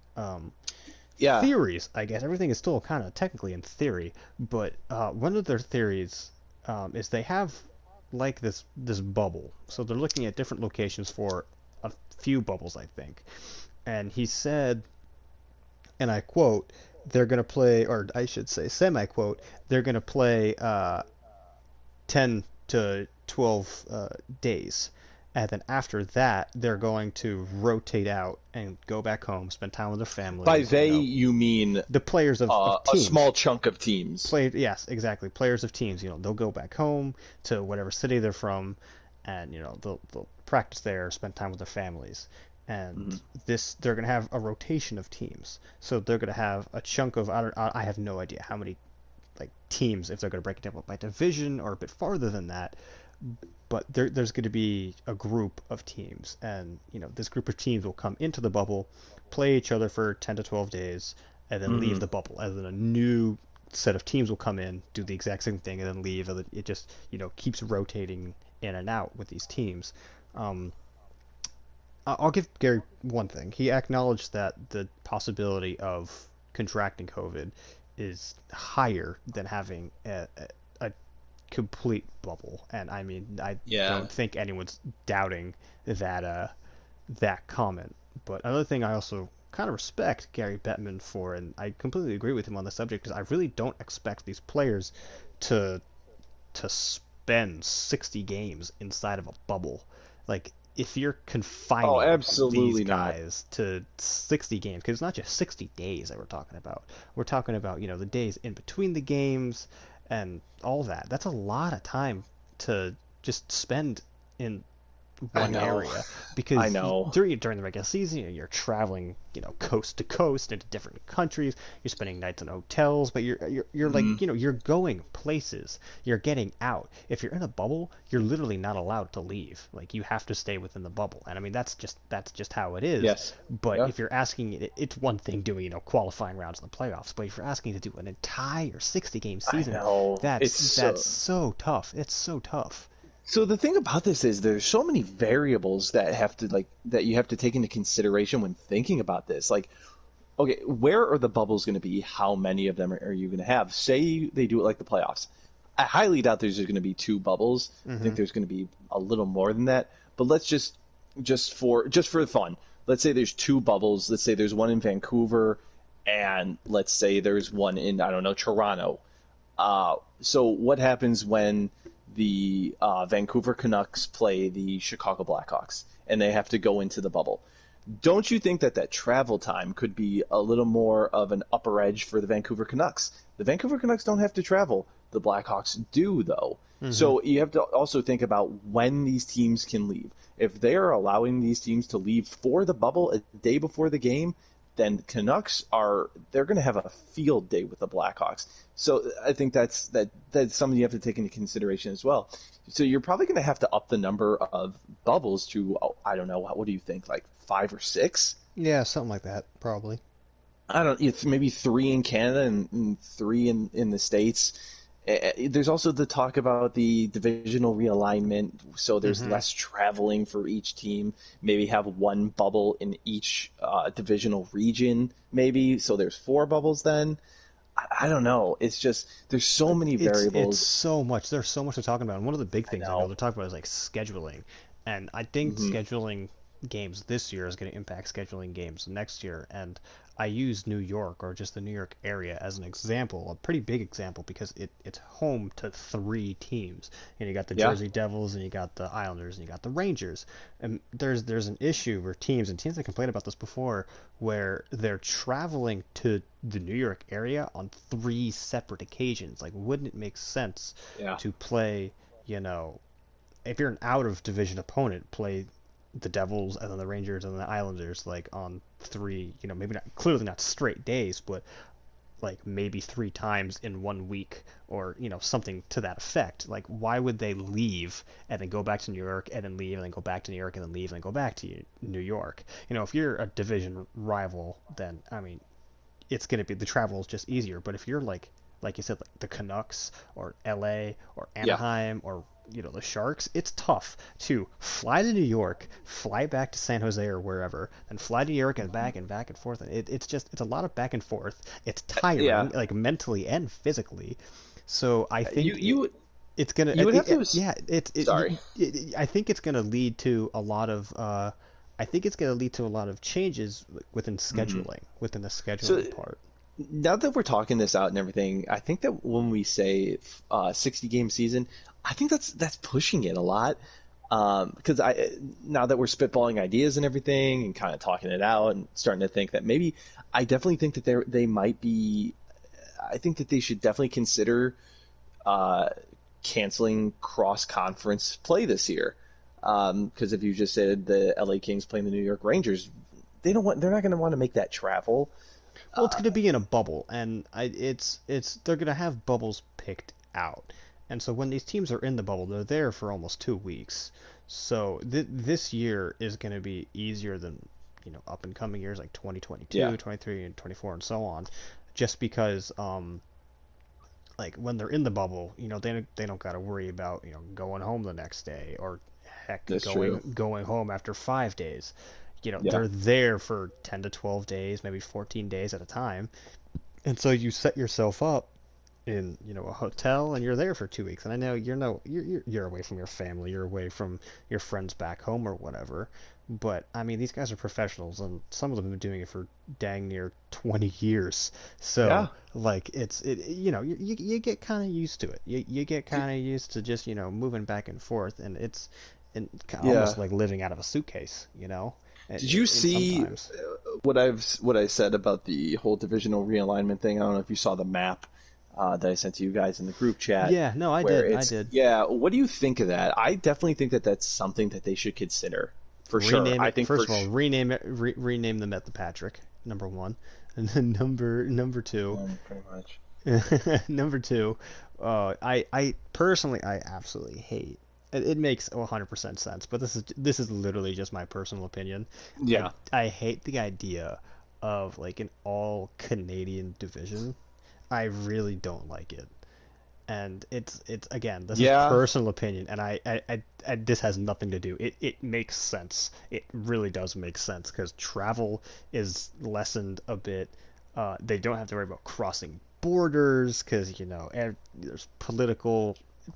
S2: Yeah,
S1: theories. I guess everything is still kind of technically in theory, but one of their theories is they have like this bubble. So they're looking at different locations for a few bubbles, I think. And he said, and I quote, they're going to play, or I should say, semi quote, they're going to play 10 to 12 days. And then after that, they're going to rotate out and go back home, spend time with their
S2: by
S1: families,
S2: they you mean
S1: the players of
S2: a
S1: teams.
S2: small chunk of teams.
S1: Yes, exactly. Players of teams, they'll go back home to whatever city they're from, and they'll practice there, spend time with their families, and
S2: Hmm
S1: they're gonna have a rotation of teams. So they're gonna have a chunk of I have no idea how many like teams if they're gonna break it down by division or a bit farther than that, but there's going to be a group of teams, and this group of teams will come into the bubble, play each other for 10 to 12 days, and then leave
S2: hmm
S1: the bubble, and then a new set of teams will come in, do the exact same thing, and then leave, and it just keeps rotating in and out with these teams. Um, I'll give Gary one thing. He acknowledged that the possibility of contracting COVID is higher than having a complete bubble, and I mean, I
S2: Yeah.
S1: don't think anyone's doubting that comment. But another thing I also kind of respect Gary Bettman for, and I completely agree with him on the subject, is I really don't expect these players to spend 60 games inside of a bubble. Like, if you're
S2: Oh,
S1: confining these
S2: absolutely not.
S1: guys to 60 games, because it's not just 60 days that we're talking about. We're talking about, the days in between the games and all that. That's a lot of time to just spend in
S2: I
S1: one
S2: know.
S1: area
S2: I
S1: because
S2: know.
S1: during the regular season you're traveling coast to coast into different countries, you're spending nights in hotels, but you're like
S2: Mhm.
S1: you're going places, you're getting out. If you're in a bubble, you're literally not allowed to leave. Like, you have to stay within the bubble, and I mean that's just how it is.
S2: Yes.
S1: But
S2: Yeah.
S1: if you're asking, it's one thing doing qualifying rounds in the playoffs, but if you're asking to do an entire 60 game
S2: I
S1: season,
S2: know.
S1: that's so tough. It's so tough.
S2: So the thing about this is there's so many variables that have to like that you have to take into consideration when thinking about this. Like, okay, where are the bubbles going to be? How many of them are you going to have? Say they do it like the playoffs. I highly doubt there's going to be two bubbles. I think
S1: Hmm.
S2: there's going to be a little more than that. But let's just for fun, let's say there's two bubbles. Let's say there's one in Vancouver, and let's say there's one in, I don't know, Toronto. So what happens when the Vancouver Canucks play the Chicago Blackhawks and they have to go into the bubble? Don't you think that that travel time could be a little more of an upper edge for the Vancouver Canucks? The Vancouver Canucks don't have to travel. The Blackhawks do, though.
S1: Hmm.
S2: So you have to also think about when these teams can leave. If they are allowing these teams to leave for the bubble a day before the game, then Canucks are they're going to have a field day with the Blackhawks. So I think that's something you have to take into consideration as well. So you're probably going to have to up the number of bubbles to, oh, I don't know, what do you think, like five or six?
S1: Yeah, something like that, probably.
S2: I don't, it's maybe three in Canada and three in the States. There's also the talk about the divisional realignment, so there's
S1: Hmm.
S2: less traveling for each team. Maybe have one bubble in each divisional region, maybe. So there's four bubbles then. I don't know. It's just there's so many
S1: It's
S2: variables.
S1: so much. There's so much to talk about. And one of the big
S2: I
S1: things I know
S2: know.
S1: they're talking about is like scheduling. And I think
S2: Hmm.
S1: scheduling games this year is going to impact scheduling games next year. And I use New York or just the New York area as an example, a pretty big example, because it's home to three teams. You got the
S2: Yeah.
S1: Jersey Devils, and you got the Islanders, and you got the Rangers. And there's an issue where teams have complained about this before, where they're traveling to the New York area on three separate occasions. Like, wouldn't it make sense
S2: Yeah.
S1: to play, you know, if you're an out of division opponent, play the Devils and then the Rangers and the Islanders like on three, maybe not clearly not straight days, but like maybe three times in 1 week, or something to that effect. Like, why would they leave and then go back to New York and then leave and then go back to New York and then leave and then go back to New York? If you're a division rival, then I mean, it's going to be, the travel is just easier. But if you're like you said, like the Canucks or LA or
S2: Yeah.
S1: Anaheim or the Sharks, it's tough to fly to New York, fly back to San Jose or wherever, then fly to New York and back and forth. It's a lot of back and forth. It's tiring,
S2: Yeah.
S1: like mentally and physically. So I
S2: You
S1: think
S2: you
S1: it's gonna,
S2: you would have to.
S1: yeah,
S2: Sorry.
S1: I think it's gonna lead to a lot of I think it's going to lead to a lot of changes within
S2: Hmm.
S1: scheduling, within the
S2: So
S1: scheduling part.
S2: now that we're talking this out and everything, I think that when we say 60 game season, I think that's pushing it a lot. Because I now that we're spitballing ideas and everything and kind of talking it out and starting to think that maybe I definitely think that they might be. I think that they should definitely consider uh, canceling cross conference play this year. Because if you just said the LA Kings playing the New York Rangers, they're not going to want to make that travel.
S1: Well, it's going to be in a bubble, and they're going to have bubbles picked out. And so when these teams are in the bubble, they're there for almost 2 weeks. So this year is going to be easier than up and coming years like
S2: Yeah.
S1: 2022, 23, and 24, and so on, just because like when they're in the bubble, they don't got to worry about going home the next day, or heck,
S2: That's true.
S1: going home after 5 days.
S2: Yeah.
S1: They're there for 10 to 12 days, maybe 14 days at a time, and so you set yourself up in a hotel, and you're there for 2 weeks. And I know you're away from your family, you're away from your friends back home or whatever, but I mean, these guys are professionals, and some of them have been doing it for dang near 20 years.
S2: Yeah.
S1: So like you get kind of used to it. You get
S2: Did,
S1: kind of used to just moving back and forth, and it's
S2: yeah.
S1: almost like living out of a suitcase,
S2: Did you
S1: and
S2: see
S1: sometimes.
S2: what I said about the whole divisional realignment thing? I don't know if you saw the map that I sent to you guys in the group chat,
S1: Yeah, no, I
S2: where
S1: did. I
S2: it's
S1: did.
S2: yeah. What do you think of that? I definitely think that that's something that they should consider for sure.
S1: Rename
S2: I
S1: it.
S2: think
S1: First of all, rename it. Rename them at the Patrick. Number one, and then number two.
S2: pretty much.
S1: Number two. I personally, I absolutely hate. It makes 100% sense, but this is literally just my personal opinion. I
S2: Yeah,
S1: I hate the idea of like an all Canadian division. I really don't like it. And it's again, this is
S2: yeah,
S1: personal opinion, and this has nothing to do. It makes sense. It really does make sense because travel is lessened a bit. They don't have to worry about crossing borders because there's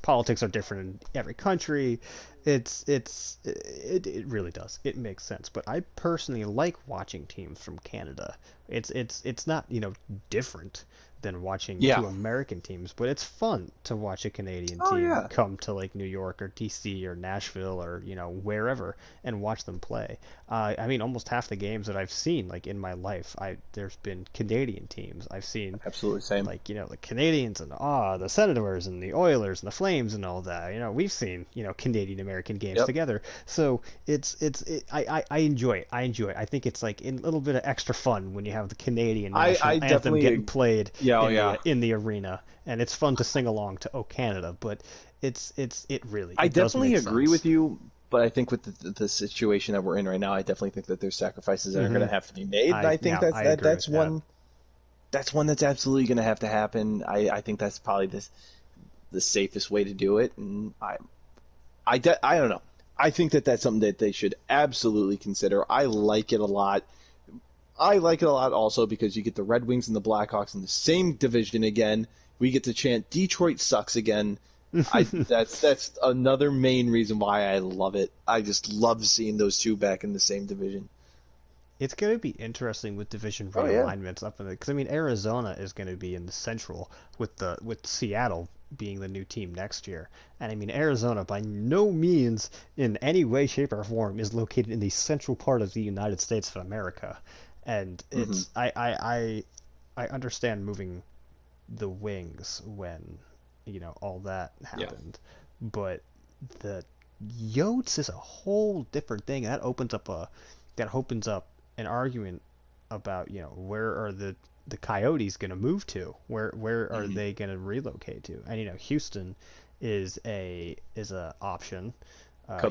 S1: politics are different in every country. It really does. It makes sense. But I personally like watching teams from Canada. It's not different than watching
S2: yeah.
S1: two American teams, but it's fun to watch a Canadian
S2: Oh
S1: team
S2: yeah.
S1: come to like New York or DC or Nashville or wherever and watch them play. I mean, almost half the games that I've seen like in my life, I there's been Canadian teams. I've seen
S2: Absolutely same.
S1: like the Canadians and the Senators and the Oilers and the Flames and all that. We've seen Canadian American games
S2: Yep.
S1: together. So I enjoy it. I enjoy it. I think it's like a little bit of extra fun when you have the Canadian
S2: I
S1: national anthem getting
S2: definitely.
S1: played
S2: Yeah. Oh yeah.
S1: in the arena, and it's fun to sing along to "Oh Canada." But it really
S2: I
S1: it does
S2: definitely
S1: make
S2: agree with
S1: sense.
S2: you, but I think with the situation that we're in right now, I definitely think that there's sacrifices that are going
S1: Hmm
S2: to have to be made, and
S1: I
S2: I think
S1: now I agree with that.
S2: that's one that's absolutely going to have to happen. I think that's probably the safest way to do it, and I don't know. I think that that's something that they should absolutely consider. I like it a lot. I like it a lot also because you get the Red Wings and the Blackhawks in the same division again. We get to chant Detroit sucks again. I that's another main reason why I love it. I just love seeing those two back in the same division.
S1: It's going to be interesting with division
S2: Oh yeah.
S1: realignments up in the because I mean Arizona is going to be in the Central with Seattle being the new team next year, and I mean Arizona by no means in any way, shape, or form is located in the central part of the United States of America, and
S2: Hmm.
S1: it's I understand moving the Wings when all that
S2: Yeah.
S1: happened, but the Yotes is a whole different thing. That opens up an argument about where are the Coyotes going to move to? Where are
S2: Hmm.
S1: they going to relocate to? And Houston is a option.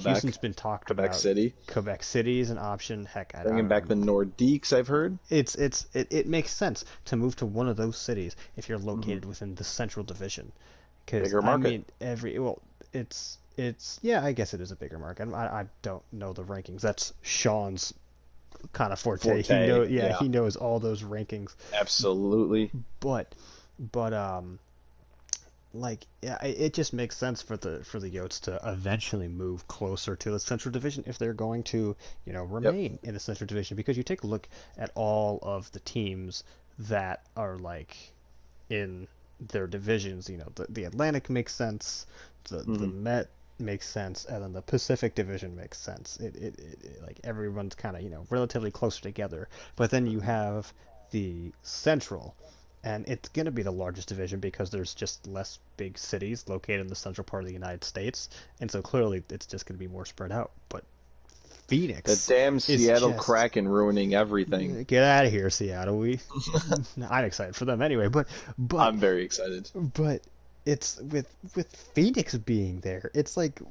S1: Houston's
S2: Quebec,
S1: been talked
S2: Quebec
S1: about.
S2: City,
S1: Quebec City is an option. Heck, I
S2: bringing
S1: don't
S2: back
S1: know.
S2: the Nordiques. I've heard
S1: It makes sense to move to one of those cities if you're
S2: hmm
S1: located within the Central Division, because
S2: bigger
S1: I
S2: market.
S1: mean it's yeah, I guess it is a bigger market. I don't know the rankings. That's Sean's kind of forte.
S2: Forte.
S1: Yeah,
S2: Yeah.
S1: he knows all those rankings.
S2: Absolutely.
S1: But but like yeah, it just makes sense for the Yotes to eventually move closer to the Central Division if they're going to
S2: Yep.
S1: remain in the Central Division, because you take a look at all of the teams that are like in their divisions. The Atlantic makes sense, the
S2: Hmm.
S1: Met makes sense, and then the Pacific Division makes sense. Like everyone's kind of relatively closer together. But then you have the Central, and it's going to be the largest division because there's just less big cities located in the central part of the United States, and so clearly it's just going to be more spread out. But
S2: The
S1: Phoenix
S2: damn
S1: is
S2: Seattle
S1: just
S2: Kraken ruining everything.
S1: get out of here, Seattle. I'm excited for them anyway, but
S2: I'm very excited.
S1: but it's with Phoenix being there. It's like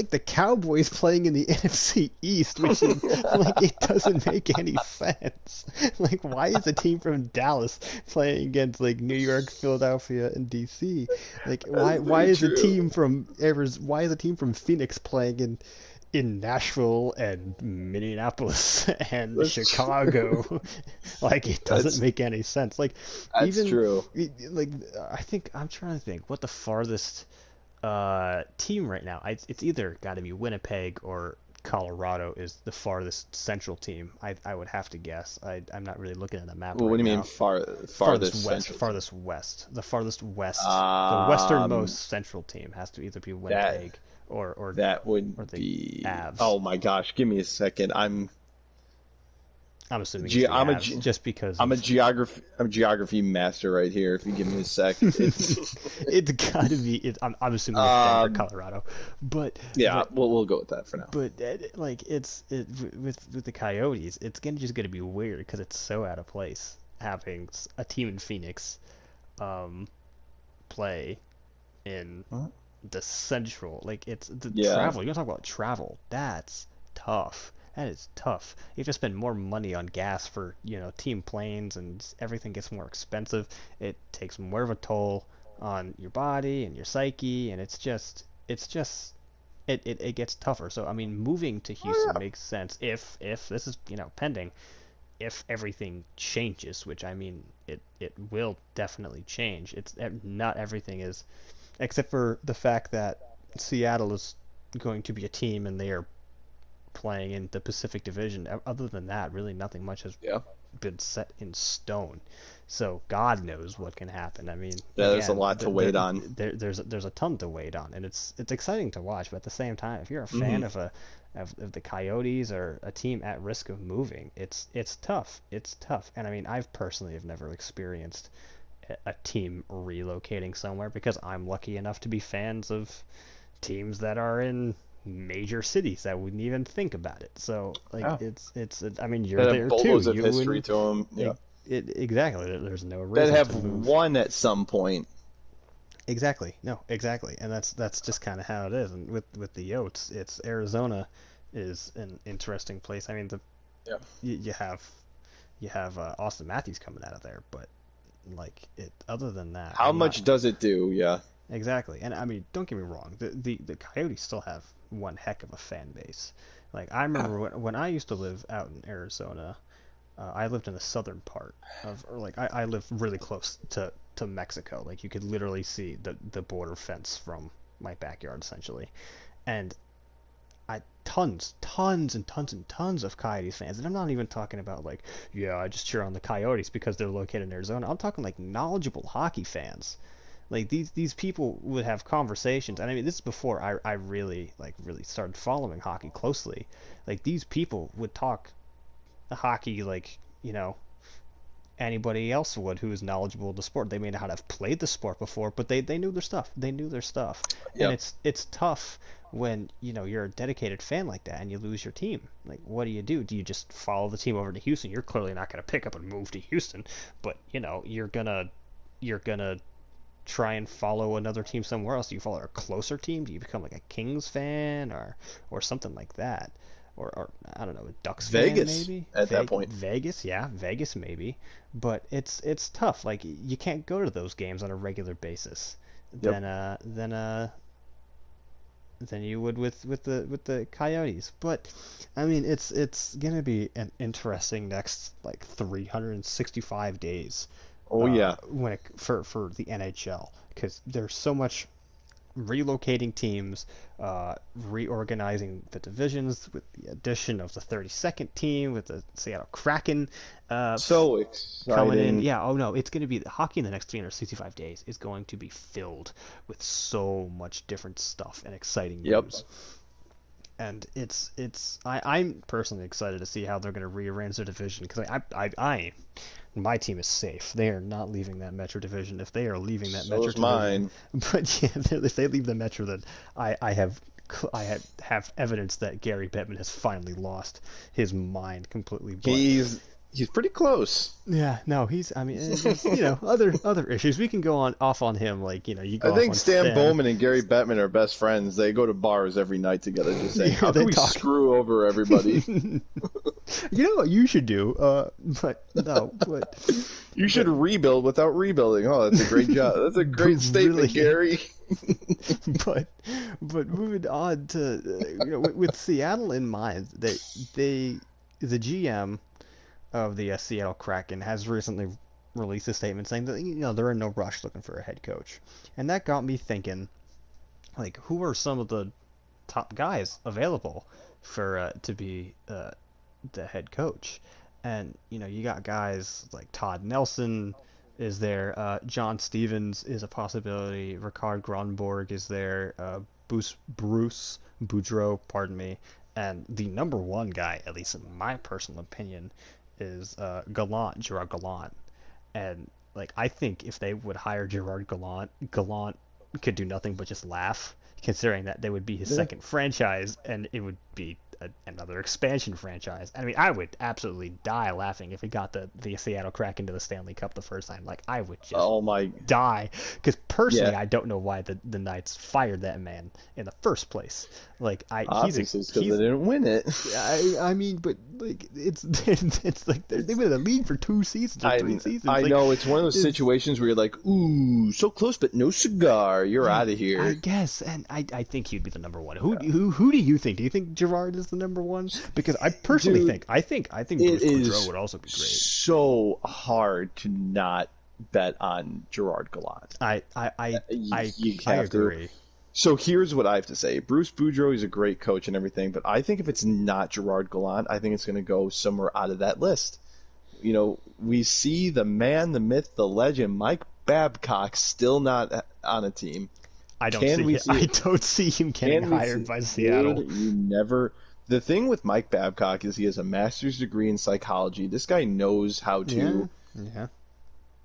S1: the Cowboys playing in the NFC East, which is like it doesn't make any sense. Like why is a team from Dallas playing against like New York, Philadelphia, and DC? Like
S2: That's
S1: why
S2: very
S1: is a
S2: true.
S1: team from Arizona, why is a team from Phoenix playing in Nashville and Minneapolis and
S2: That's true.
S1: Chicago? Like it doesn't
S2: That's
S1: make any sense. Like
S2: that's
S1: even
S2: true.
S1: like I think I'm trying to think what the farthest team right now. It's either got to be Winnipeg or Colorado is the farthest central team. I would have to guess. I'm not really looking at the map
S2: Well, what
S1: right
S2: do you mean
S1: now.
S2: farthest central team?
S1: Farthest west. The farthest west, the westernmost
S2: Um,
S1: central team has to either be
S2: that
S1: Winnipeg or
S2: that would
S1: or the
S2: be.
S1: Avs.
S2: Oh my gosh, give me a second.
S1: I'm assuming it's the
S2: I'm a
S1: Avs just because
S2: I'm a
S1: of
S2: geography master right here. If you give me a sec, it's
S1: it's gotta be. I'm assuming it's Denver,
S2: um
S1: Colorado, but
S2: yeah.
S1: but
S2: We'll go with that for now.
S1: but like with the Coyotes, it's gonna just gonna be weird because it's so out of place having a team in Phoenix um play in
S2: Huh?
S1: the central. Like it's the
S2: Yeah,
S1: travel. You want to talk about travel? That's tough. That is tough. You have to spend more money on gas for, team planes and everything gets more expensive. It takes more of a toll on your body and your psyche and it's just it gets tougher. So I mean moving to
S2: oh
S1: Houston
S2: yeah,
S1: makes sense if this is, pending, if everything changes, which I mean it will definitely change. It's not everything is except for the fact that Seattle is going to be a team and they are playing in the Pacific Division. Other than that, really nothing much has
S2: yeah.
S1: been set in stone. So God knows what can happen. I mean,
S2: Yeah, there's a
S1: again,
S2: lot to wait on.
S1: there's a ton to wait on, and it's exciting to watch. But at the same time, if you're a
S2: Hmm.
S1: fan of the Coyotes or a team at risk of moving, it's tough. It's tough. And I mean, I've personally have never experienced a team relocating somewhere because I'm lucky enough to be fans of teams that are in major cities that wouldn't even think about it. So like
S2: Yeah,
S1: I mean you're
S2: that have
S1: there too.
S2: boatloads of
S1: You
S2: history
S1: wouldn't
S2: to them. Yeah,
S1: exactly. There's no
S2: that
S1: reason
S2: have
S1: to move.
S2: won at some point.
S1: Exactly. No, exactly. And that's just kind of how it is. And with the Yotes, it's Arizona is an interesting place. I mean
S2: Yeah.
S1: you have Austin Matthews coming out of there, but like it other than that,
S2: How
S1: I'm not
S2: much does it do? Yeah.
S1: exactly. And I mean, don't get me wrong. The Coyotes still have one heck of a fan base. Like I
S2: Yeah.
S1: remember when I used to live out in Arizona, I lived in the southern part or like I lived really close to Mexico. Like you could literally see the border fence from my backyard essentially. And I tons and tons and tons of Coyotes fans. And I'm not even talking about like, yeah, I just cheer on the Coyotes because they're located in Arizona. I'm talking like knowledgeable hockey fans. Like these people would have conversations, and I mean this is before I really started following hockey closely. Like these people would talk hockey like anybody else would who is knowledgeable of the sport. They may not have played the sport before, but they knew their stuff. They knew their stuff, and
S2: Yep.
S1: it's tough when you're a dedicated fan like that and you lose your team. Like what do you do? Do you just follow the team over to Houston? You're clearly not going to pick up and move to Houston, but you're gonna try and follow another team somewhere else? Do you follow a closer team? Do you become like a Kings fan or something like that? Or I don't know, a Ducks fan
S2: Vegas
S1: maybe?
S2: at that point.
S1: Vegas, yeah, Vegas maybe. But it's tough. Like you can't go to those games on a regular basis.
S2: Yep.
S1: Than you would with the Coyotes. But I mean, it's gonna be an interesting next like 365 days
S2: Oh yeah.
S1: when for the NHL because there's so much relocating teams, reorganizing the divisions with the addition of the 32nd team with the Seattle Kraken
S2: So
S1: coming in.
S2: exciting.
S1: Yeah, oh no, it's going to be hockey in the next 365 days is going to be filled with so much different stuff and exciting
S2: Yep.
S1: news. And I'm personally excited to see how they're going to rearrange their division because my team is safe. They are not leaving that Metro division. If they are leaving that
S2: So
S1: Metro
S2: is
S1: division,
S2: mine.
S1: but yeah, if they leave the Metro, then I have evidence that Gary Bettman has finally lost his mind completely. But
S2: He's He's pretty close.
S1: Yeah, no, he's. I mean, there's other issues. We can go on off on him. Like you
S2: I
S1: go off
S2: think
S1: on
S2: Stan
S1: Stan.
S2: Bowman and Gary Bettman are best friends. They go to bars every night together, just saying,
S1: Yeah,
S2: "How
S1: they
S2: can we
S1: talk.
S2: screw over everybody?
S1: You know what you should do? But no,
S2: You should
S1: but
S2: rebuild without rebuilding." Oh, that's a great job. That's a great statement,
S1: brilliant.
S2: Gary.
S1: But moving on to with Seattle in mind, they the GM of the Seattle Kraken has recently released a statement saying that they're in no rush looking for a head coach, and that got me thinking, like, who are some of the top guys available for to be the head coach? And you got guys like Todd Nelson is there, John Stevens is a possibility, Ricard Gronborg is there, Bruce Boudreau, pardon me, and the number one guy, at least in my personal opinion, is Gerard Gallant. And like I think if they would hire Gerard Gallant, Gallant could do nothing but just laugh, considering that they would be his
S2: Yeah.
S1: second franchise and it would be another expansion franchise. I mean, I would absolutely die laughing if he got the Seattle Kraken to the Stanley Cup the first time. Like I would just
S2: Oh my,
S1: die because personally
S2: yeah.
S1: I don't know why the Knights fired that man in the first place. Like
S2: Obviously, it's because they
S1: he's
S2: didn't win it.
S1: I mean, but like it's like they've been in the league for 2 seasons or three
S2: I
S1: seasons.
S2: I
S1: Like
S2: know it's one of those
S1: it's
S2: situations where you're like, "Ooh, so close, but no cigar. You're out of
S1: I
S2: here."
S1: guess, and I think he'd be the number one. Who do you think? Do you think Gerard is the number one? Because I personally
S2: Dude,
S1: think
S2: it
S1: Bruce Boudreau
S2: is
S1: would also be great.
S2: so hard to not bet on Gerard Gallant.
S1: I I I I,
S2: You
S1: I
S2: have to.
S1: agree.
S2: So here's what I have to say. Bruce Boudreau is a great coach and everything, but I think if it's not Gerard Gallant, I think it's going to go somewhere out of that list. We see the man, the myth, the legend, Mike Babcock, still not on a team. Can we see
S1: I
S2: it?
S1: don't see him getting
S2: Can we
S1: hired
S2: see?
S1: by
S2: Dude,
S1: Seattle.
S2: you never. The thing with Mike Babcock is he has a master's degree in psychology. This guy knows how
S1: Yeah,
S2: to.
S1: yeah.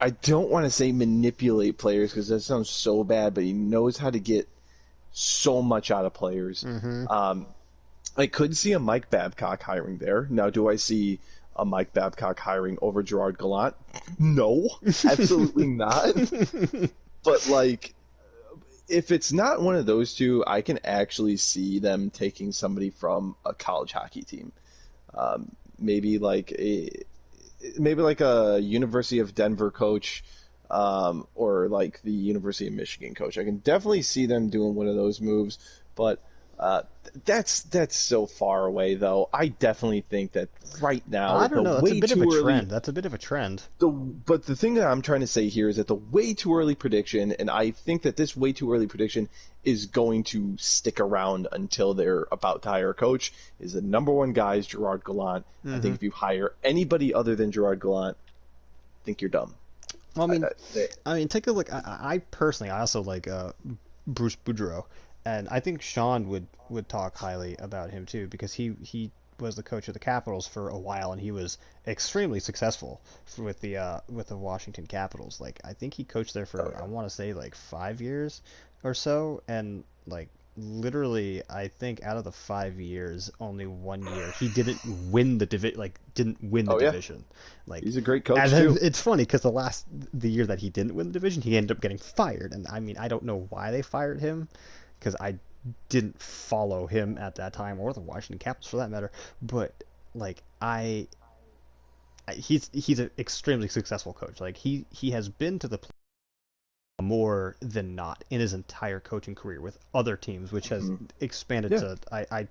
S2: I don't want to say manipulate players because that sounds so bad, but he knows how to get so much out of players.
S1: Mm-hmm.
S2: Um, I could see a Mike Babcock hiring there. Now, do I see a Mike Babcock hiring over Gerard Gallant? No, absolutely not. But like, if it's not one of those two, I can actually see them taking somebody from a college hockey team. Um, maybe like a University of Denver coach, or like the University of Michigan coach. I can definitely see them doing one of those moves, but that's so far away though. I definitely think that right now
S1: I don't
S2: the
S1: know. That's a
S2: way
S1: bit of a
S2: too early
S1: trend. That's a bit of a trend.
S2: but the thing that I'm trying to say here is that the way too early prediction, and I think that this way too early prediction is going to stick around until they're about to hire a coach, is the number one guy is Gerard Gallant. I
S1: Mm-hmm.
S2: think if you hire anybody other than Gerard Gallant, I think you're dumb.
S1: Well,
S2: I, I,
S1: I mean, take a look. I personally, I also like Bruce Boudreau, and I think Sean would talk highly about him too because he was the coach of the Capitals for a while and he was extremely successful with the Washington Capitals. Like I think he coached there
S2: oh
S1: for I
S2: yeah.
S1: want to say like 5 years or so, and like literally I think out of the 5 years, only 1 year he didn't win the
S2: Oh yeah.
S1: division. Like
S2: He's a great
S1: and
S2: coach
S1: then
S2: too.
S1: it's funny because the year that he didn't win the division, he ended up getting fired. And I mean, I don't know why they fired him because I didn't follow him at that time or the Washington Capitals for that matter. But like he's an extremely successful coach. Like he has been to the more than not in his entire coaching career with other teams, which has
S2: Hmm.
S1: expanded
S2: Yeah.
S1: to I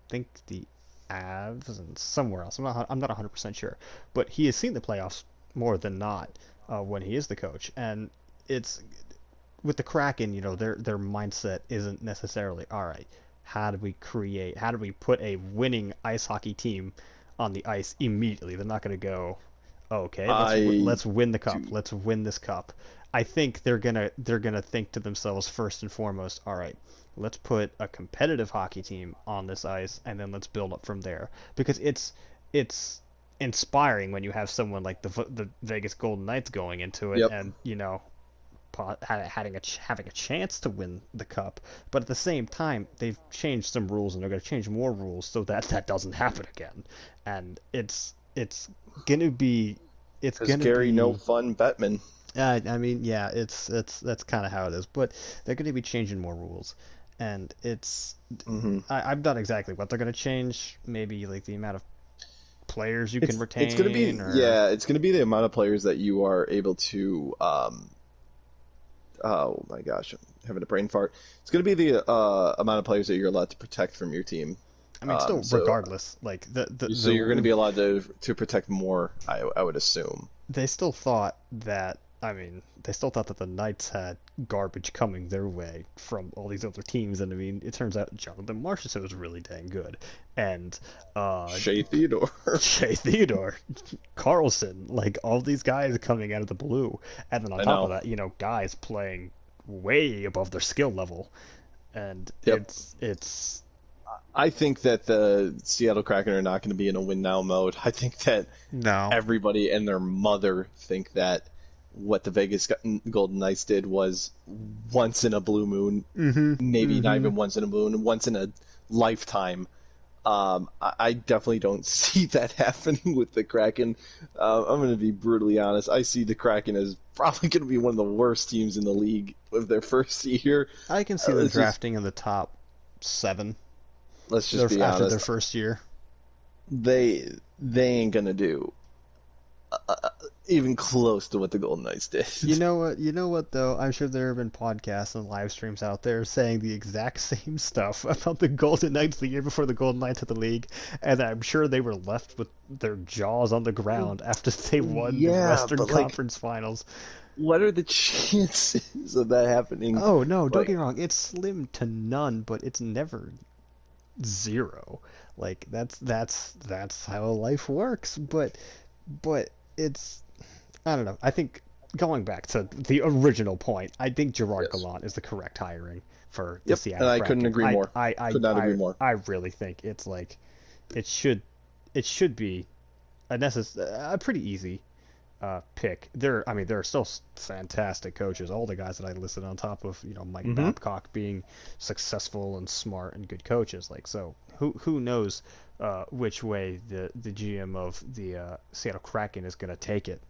S1: think the Avs and somewhere else. I'm not 100% sure, but he has seen the playoffs more than not when he is the coach, and it's with the Kraken. Their mindset isn't necessarily all right. How do we put a winning ice hockey team on the ice immediately? They're not going to go, okay,
S2: I
S1: let's win the cup.
S2: do.
S1: Let's win this cup. I think they're gonna think to themselves first and foremost, all right, let's put a competitive hockey team on this ice and then let's build up from there because it's inspiring when you have someone like the Vegas Golden Knights going into it
S2: Yep.
S1: and having a chance to win the cup, but at the same time they've changed some rules and they're going to change more rules so that that doesn't happen again, and it's it's gonna be it's
S2: Because
S1: gonna
S2: Gary No
S1: be
S2: Fun Bettman.
S1: I mean, yeah, it's that's kind of how it is, but they're going to be changing more rules, and
S2: Hmm.
S1: I'm not exactly what they're going to change. Maybe like the amount of players you can
S2: It's gonna
S1: retain,
S2: be,
S1: or
S2: yeah, it's gonna be the amount of players that you are able to oh my gosh, I'm having a brain fart. It's gonna be the amount of players that you're allowed to protect from your team.
S1: I mean, still
S2: So
S1: regardless, like
S2: so you're gonna be allowed to protect more, I would assume.
S1: they still thought that. I mean, they still thought that the Knights had garbage coming their way from all these other teams, and I mean, it turns out Jonathan Marchessault was really dang good, and
S2: Shea Theodore.
S1: Shea Theodore, Carlson, like all these guys coming out of the blue, and then on
S2: I
S1: top of
S2: know.
S1: that, guys playing way above their skill level, and
S2: Yep.
S1: it's
S2: I think that the Seattle Kraken are not going to be in a win now mode. I think that
S1: no.
S2: everybody and their mother think that what the Vegas Golden Knights did was once in a blue moon,
S1: Mm-hmm.
S2: maybe not
S1: Mm-hmm.
S2: even once in a blue moon, once in a lifetime. I definitely don't see that happening with the Kraken. I'm going to be brutally honest. I see the Kraken as probably going to be one of the worst teams in the league with their first year.
S1: I can see them
S2: Let's just
S1: drafting in the top 7
S2: let's just be
S1: after their
S2: honest.
S1: first year.
S2: They ain't going to do even close to what the Golden Knights did.
S1: You know what? You know what though? I'm sure there have been podcasts and live streams out there saying the exact same stuff about the Golden Knights the year before the Golden Knights hit the league, and I'm sure they were left with their jaws on the ground after they won the
S2: Yeah,
S1: Western
S2: but like,
S1: Conference Finals.
S2: what are the chances of that happening?
S1: Oh no, don't get
S2: Like,
S1: me wrong. It's slim to none, but it's never zero. Like that's how life works. But it's I don't know. I think going back to the original point, I think Gerard
S2: yes.
S1: Gallant is the correct hiring for the
S2: Yep, and
S1: Seattle
S2: I couldn't
S1: Kraken.
S2: agree more. Could not agree more.
S1: I really think it's like it should it should be a pretty easy pick. I mean, there are still fantastic coaches. All the guys that I listed on top of Mike
S2: Hmm.
S1: Babcock being successful and smart and good coaches. Like so, who knows which way the GM of the Seattle Kraken is going to take it.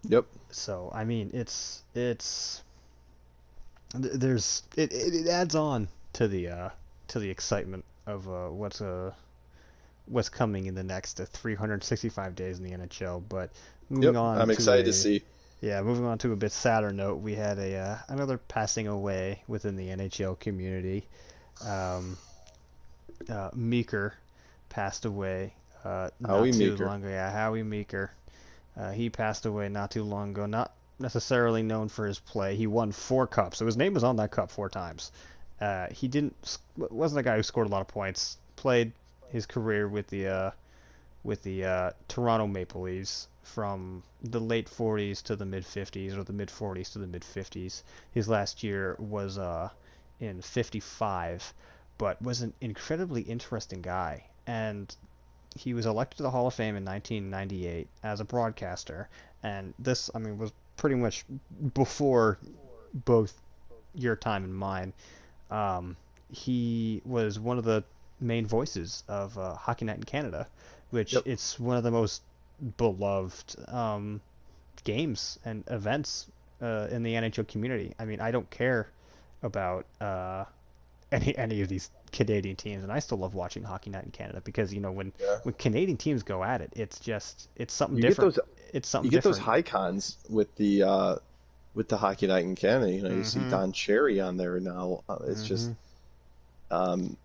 S2: Yep.
S1: So I mean, there's it adds on to the excitement of what's coming in the next 365 days in the NHL. But moving
S2: Yep.
S1: on
S2: I'm
S1: to
S2: excited to
S1: a
S2: see.
S1: yeah, moving on to a bit sadder note, we had a another passing away within the NHL community. Um, Meeker passed away not
S2: Howie
S1: too
S2: Meeker.
S1: long ago. Yeah, Howie Meeker. He passed away not too long ago. Not necessarily known for his play. He won 4 cups, so his name was on that cup 4 times. He didn't wasn't a guy who scored a lot of points. Played his career with the Toronto Maple Leafs from the late 40s to the mid 50s, or the mid 40s to the mid 50s. His last year was in 55, but was an incredibly interesting guy. And he was elected to the Hall of Fame in 1998 as a broadcaster, and this, I mean, was pretty much before both your time and mine. He was one of the main voices of Hockey Night in Canada, which
S2: Yep.
S1: it's one of the most beloved games and events in the NHL community. I mean, I don't care about any of these Canadian teams, and I still love watching Hockey Night in Canada because
S2: Yeah.
S1: when Canadian teams go at it, it's something
S2: You get
S1: different.
S2: those
S1: It's
S2: you
S1: something
S2: get those
S1: different.
S2: high cons with the Hockey Night in Canada. You know, you see
S1: Mm-hmm.
S2: Don Cherry on there now. It's just
S1: Mm-hmm.
S2: um,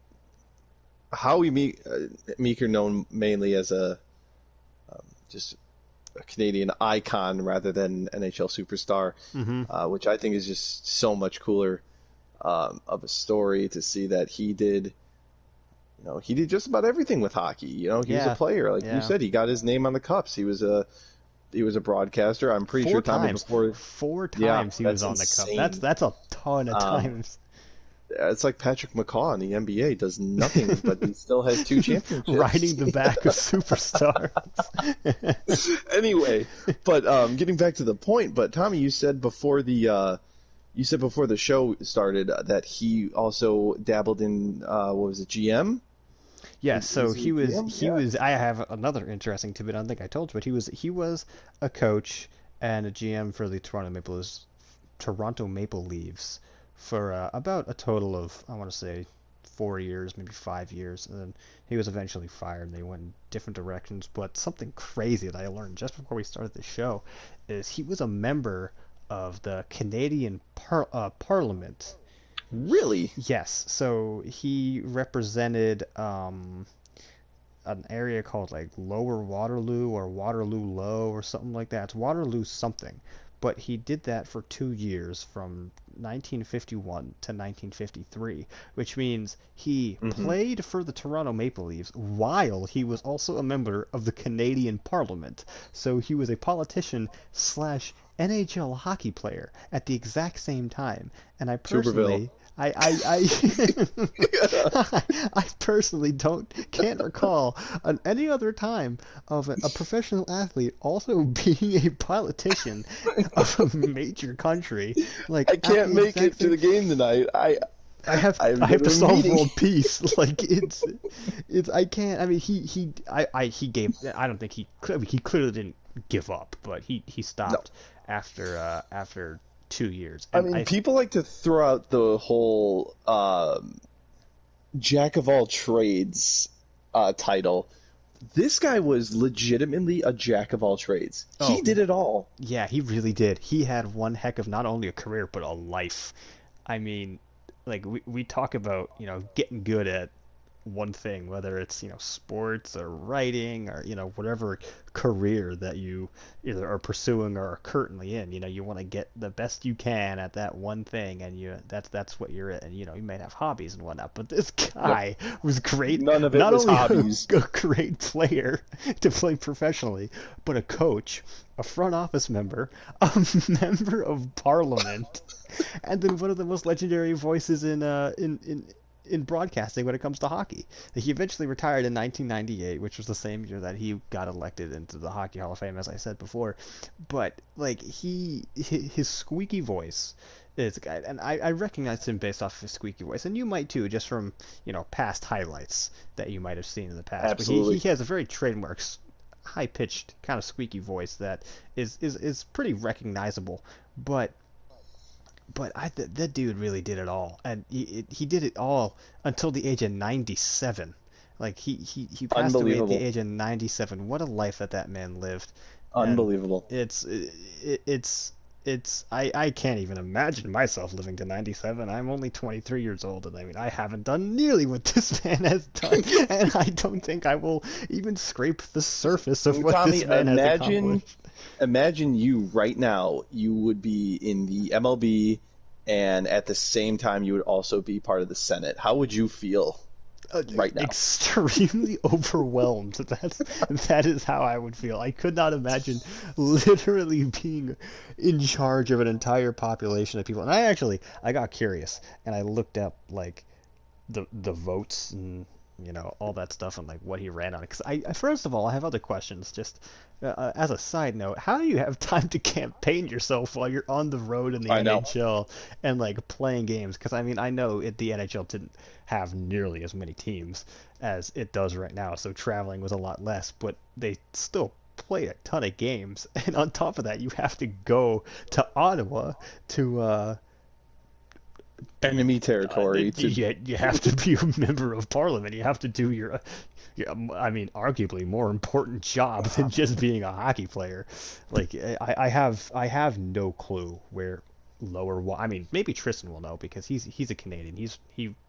S2: Meeker known mainly as a just a Canadian icon rather than NHL superstar,
S1: Mm-hmm.
S2: which I think is just so much cooler of a story to see that he did. You know, he did just about everything with hockey. You know, he was a
S1: Yeah.
S2: player, like you
S1: Yeah.
S2: said. He got his name on the cups. He was a broadcaster. I'm pretty
S1: Four
S2: sure Tommy
S1: times.
S2: before.
S1: Four
S2: Yeah,
S1: times he was
S2: that's
S1: on the cup.
S2: insane.
S1: That's a ton of
S2: Um,
S1: times.
S2: it's like Patrick McCaw in the NBA does nothing, but he still has 2 championships.
S1: Riding the back of superstars.
S2: Anyway, but getting back to the point, but Tommy, you said before the show started that he also dabbled in what was it, GM?
S1: Yeah, so
S2: Was he a GM?
S1: he
S2: Yeah.
S1: was I have another interesting tidbit I don't think I told you, but he was a coach and a GM for the Toronto Maple Leafs for about a total of I want to say 4 years, maybe 5 years, and then he was eventually fired and they went in different directions. But something crazy that I learned just before we started the show is he was a member of the Canadian Parliament.
S2: Really?
S1: Yes, so he represented an area called like Lower Waterloo or Waterloo Low or something like that. It's Waterloo something. But he did that for 2 years from 1951 to 1953, which means he
S2: Hmm.
S1: played for the Toronto Maple Leafs while he was also a member of the Canadian Parliament. So he was a politician slash NHL hockey player at the exact same time. And I
S2: Tuberville.
S1: personally I personally can't recall on any other time of a professional athlete also being a politician of a major country, like
S2: I
S1: at
S2: can't
S1: the
S2: make
S1: exact
S2: it to
S1: same.
S2: the game tonight.
S1: I
S2: I'm
S1: have
S2: going
S1: to
S2: to a
S1: solve
S2: meeting.
S1: world peace. Like it's I can't. I mean he gave. I don't think he clearly didn't give up, but he
S2: No.
S1: stopped after 2 years,
S2: I
S1: and
S2: mean,
S1: I
S2: people like to throw out the whole jack of all trades title. This guy was legitimately a jack of all trades. He
S1: oh
S2: did it all.
S1: yeah, he really did. He had one heck of not only a career but a life. I mean, like we talk about, getting good at one thing, whether it's, sports or writing or, whatever career that you either are pursuing or are currently in. You want to get the best you can at that one thing, and that's what you're at. And you may have hobbies and whatnot, but this
S2: Yep.
S1: guy was great.
S2: None of it
S1: Not
S2: was
S1: only
S2: hobbies.
S1: a great player to play professionally, but a coach, a front office member, a member of parliament, and then one of the most legendary voices in broadcasting when it comes to hockey. He eventually retired in 1998, which was the same year that he got elected into the Hockey Hall of Fame, as I said before. But like his squeaky voice is, and I recognized him based off his squeaky voice, and you might too, just from past highlights that you might have seen in the past. But he
S2: Absolutely.
S1: has a very trademark high pitched kind of squeaky voice that is pretty recognizable. But that dude really did it all, and he did it all until the age of 97. Like he passed away at the
S2: Unbelievable.
S1: age of 97. What a life that man lived, and
S2: Unbelievable.
S1: I can't even imagine myself living to 97. I'm only 23 years old, and I mean I haven't done nearly what this man has done, and I don't think I will even scrape the surface of what
S2: Tommy,
S1: this man has
S2: imagine
S1: accomplished.
S2: imagine you right now, you would be in the MLB and at the same time you would also be part of the Senate. How would you feel
S1: uh,
S2: right now?
S1: Extremely overwhelmed. That is how I would feel. I could not imagine literally being in charge of an entire population of people. And I got curious and I looked up like the votes and all that stuff and like what he ran on. Because first of all, I have other questions. Just as a side note, how do you have time to campaign yourself while you're on the road in the
S2: I know.
S1: NHL and like playing games? Because I mean, I know the NHL didn't have nearly as many teams as it does right now, so traveling was a lot less, but they still played a ton of games. And on top of that, you have to go to Ottawa to
S2: Enemy territory to
S1: you have to be a member of parliament. You have to do I mean, arguably more important job than just being a hockey player. Like I have no clue where I mean, maybe Tristan will know because he's a Canadian.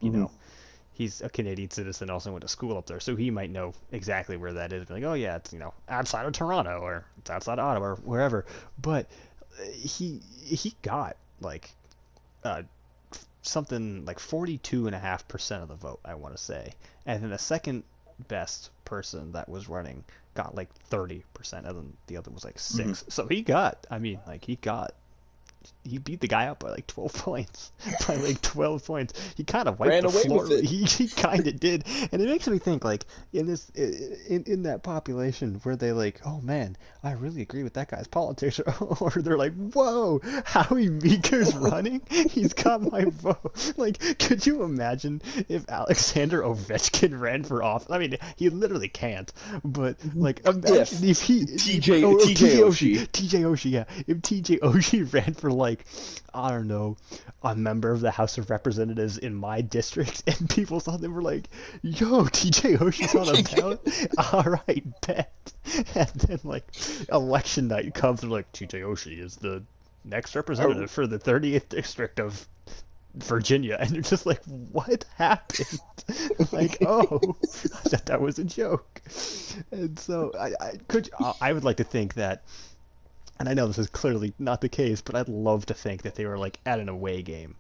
S2: Mhm.
S1: He's a Canadian citizen, also went to school up there, so he might know exactly where that is. Like, oh yeah, it's outside of Toronto or it's outside of Ottawa or wherever. But he got like uh, something like 42.5% of the vote, I want to say. And then the second best person that was running got like 30%, and then the other was like
S2: Mhm.
S1: 6. So he got, I mean, like he got he beat the guy up by like 12 points. By like 12 points. He kind of wiped
S2: Ran
S1: the
S2: away
S1: floor.
S2: with it.
S1: He kind of did. And it makes me think like in that population where they like, oh man, I really agree with that guy's politics, or they're like, whoa, Howie Meeker's running? He's got my vote. Like, could you imagine if Alexander Ovechkin ran for office? I mean, he literally can't, but like, imagine if he
S2: TJ Oshie.
S1: TJ Oshie, yeah. If TJ Oshie ran for like, I don't know, a member of the House of Representatives in my district, and people saw them were like, yo, TJ Oshie's on a ballot? Alright, bet. And then like election night comes and like TJ Oshie is the next representative for the 30th district of Virginia, and you're just like, what happened? Like, oh, I thought that was a joke. And so I would like to think that, and I know this is clearly not the case, but I'd love to think that they were like at an away game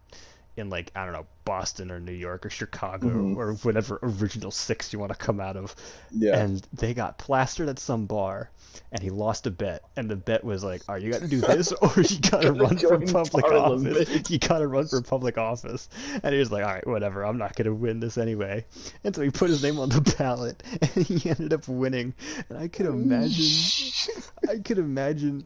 S1: in like, I don't know, Boston or New York or Chicago or whatever original six you want to come out of.
S2: Yeah.
S1: And they got plastered at some bar and he lost a bet. And the bet was like, you got to do this or you got to run for public office. You got to run for public office. And he was like, all right, whatever. I'm not going to win this anyway. And so he put his name on the ballot and he ended up winning. And I could imagine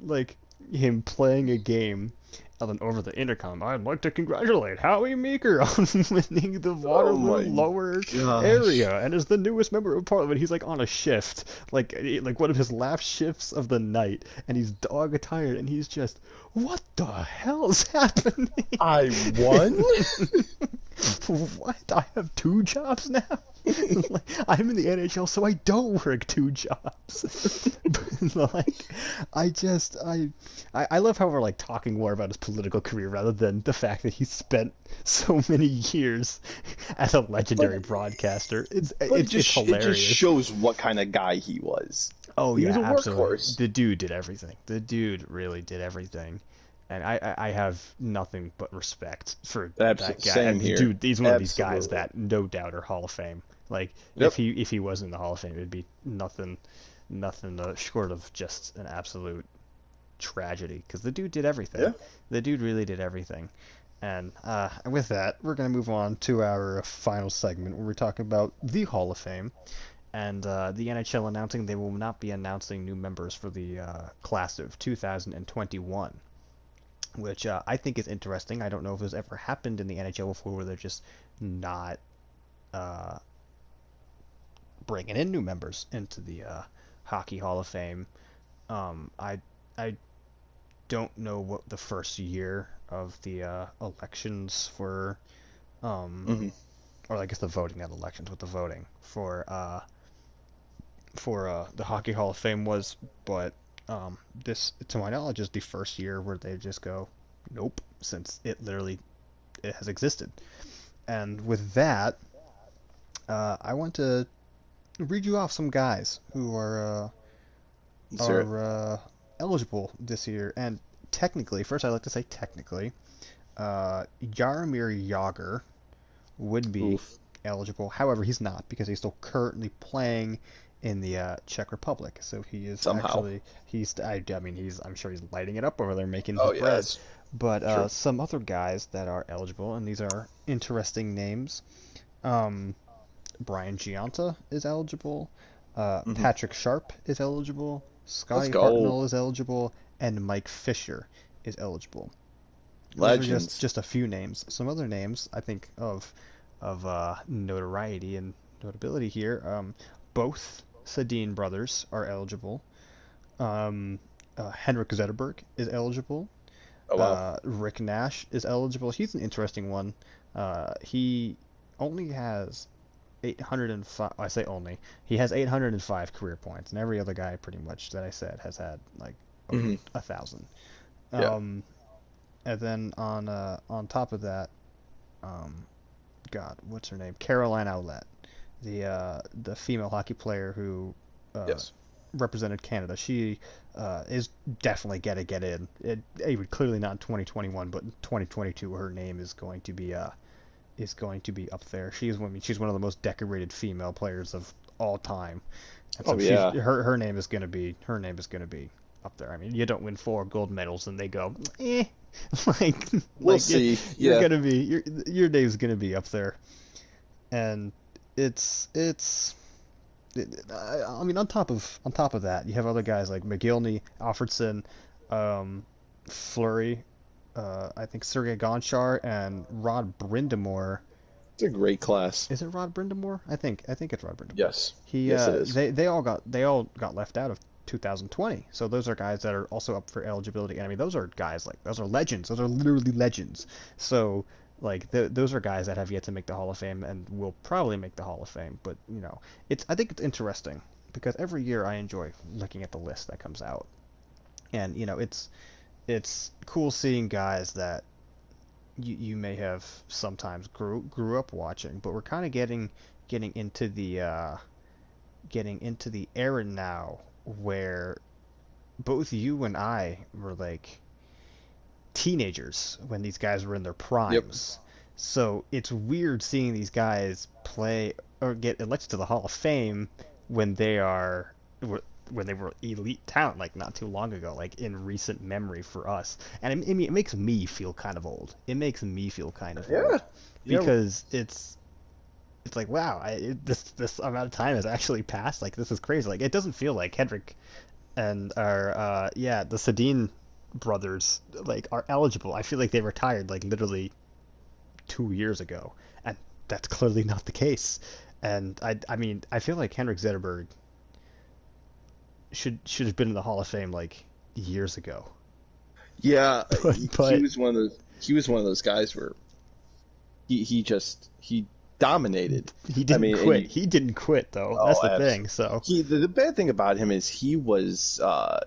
S1: like him playing a game. And then over the intercom, I'd like to congratulate Howie Meeker on winning the Waterloo Lower area and is the newest member of Parliament. He's like on a shift, like one of his last shifts of the night, and he's dog tired, and he's just, what the hell's happening?
S2: I won?
S1: What? I have 2 jobs now? Like, I'm in the NHL, so I don't work 2 jobs. But, like, I love how we're like talking more about his political career rather than the fact that he spent so many years as a legendary broadcaster. It's hilarious.
S2: It just shows what kind of guy he was.
S1: Oh
S2: he
S1: yeah,
S2: was a
S1: absolutely.
S2: workhorse.
S1: The dude did everything. The dude really did everything. And I have nothing but respect for that guy.
S2: Same here.
S1: Dude, he's one of these guys that no doubt are Hall of Fame. Like if he was in the Hall of Fame, it'd be nothing short of just an absolute tragedy. Because the dude did everything.
S2: Yeah.
S1: The dude really did everything. And with that, we're gonna move on to our final segment where we're talking about the Hall of Fame. And the NHL announcing they will not be announcing new members for the class of 2021. Which I think is interesting. I don't know if it's ever happened in the NHL before where they're just not bringing in new members into the Hockey Hall of Fame. I don't know what the first year of the elections for, or I guess the voting, not elections, but the voting for the Hockey Hall of Fame was, but this, to my knowledge, is the first year where they just go, nope, since it has existed. And with that, I want to read you off some guys who are eligible this year. And technically, first I'd like to say technically, Jaromir Jagr would be eligible. However, he's not because he's still currently playing in the Czech Republic. So he is I'm sure he's lighting it up over there making the bread.
S2: Yes.
S1: But some other guys that are eligible, and these are interesting names. Brian Giunta is eligible. Patrick Sharp is eligible. Scotty Hartnell is eligible, and Mike Fisher is eligible.
S2: Legends.
S1: Those are just a few names. Some other names I think of notoriety and notability here. Both Sedin brothers are eligible. Henrik Zetterberg is eligible.
S2: Oh, wow.
S1: Rick Nash is eligible. He's an interesting one. He only has 805. I say only. He has 805 career points, and every other guy pretty much that I said has had like 1,000.
S2: Yeah.
S1: And then on top of that, God, what's her name? Caroline Ouellette, the female hockey player who represented Canada. She is definitely gonna get in. It clearly not in 2021, but in 2022, her name is going to be up there. She's one of the most decorated female players of all time. And so her name is gonna be up there. I mean, you don't win 4 gold medals and they go, eh, like
S2: We'll
S1: like
S2: see.
S1: you're
S2: Yeah,
S1: gonna be your day is gonna be up there, and it's. I mean, on top of that, you have other guys like McGillney, Alfredson, um, Fleury, I think Sergei Gonchar and Rod Brindamore.
S2: it's a great class.
S1: Is it Rod Brindamore? I think it's Rod Brindamore.
S2: Yes,
S1: He
S2: yes, it is.
S1: they all got left out of 2020. So those are guys that are also up for eligibility. And I mean, those are guys like those are legends. Those are literally legends. So like those are guys that have yet to make the Hall of Fame and will probably make the Hall of Fame. But it's I think it's interesting because every year I enjoy looking at the list that comes out, and it's cool seeing guys that you may have sometimes grew up watching, but we're kind of getting into the era now where both you and I were like teenagers when these guys were in their
S2: Yep.
S1: primes. So it's weird seeing these guys play or get elected to the Hall of Fame when when they were elite talent like not too long ago, like in recent memory for us. And it makes me feel kind of old. It makes me feel kind of
S2: Yeah.
S1: old
S2: Yeah.
S1: because it's like wow, this amount of time has actually passed. Like this is crazy. Like it doesn't feel like Hedrick and our the Sedin brothers like are eligible. I feel like they retired like literally 2 years ago, and that's clearly not the case. And I mean I feel like Henrik Zetterberg should have been in the Hall of Fame like years ago.
S2: Yeah.
S1: But
S2: He was one of those. He was one of those guys where he dominated.
S1: he
S2: I
S1: didn't
S2: mean,
S1: quit. He didn't quit though. That's the thing.
S2: absolutely.
S1: So
S2: The bad thing about him is he was. I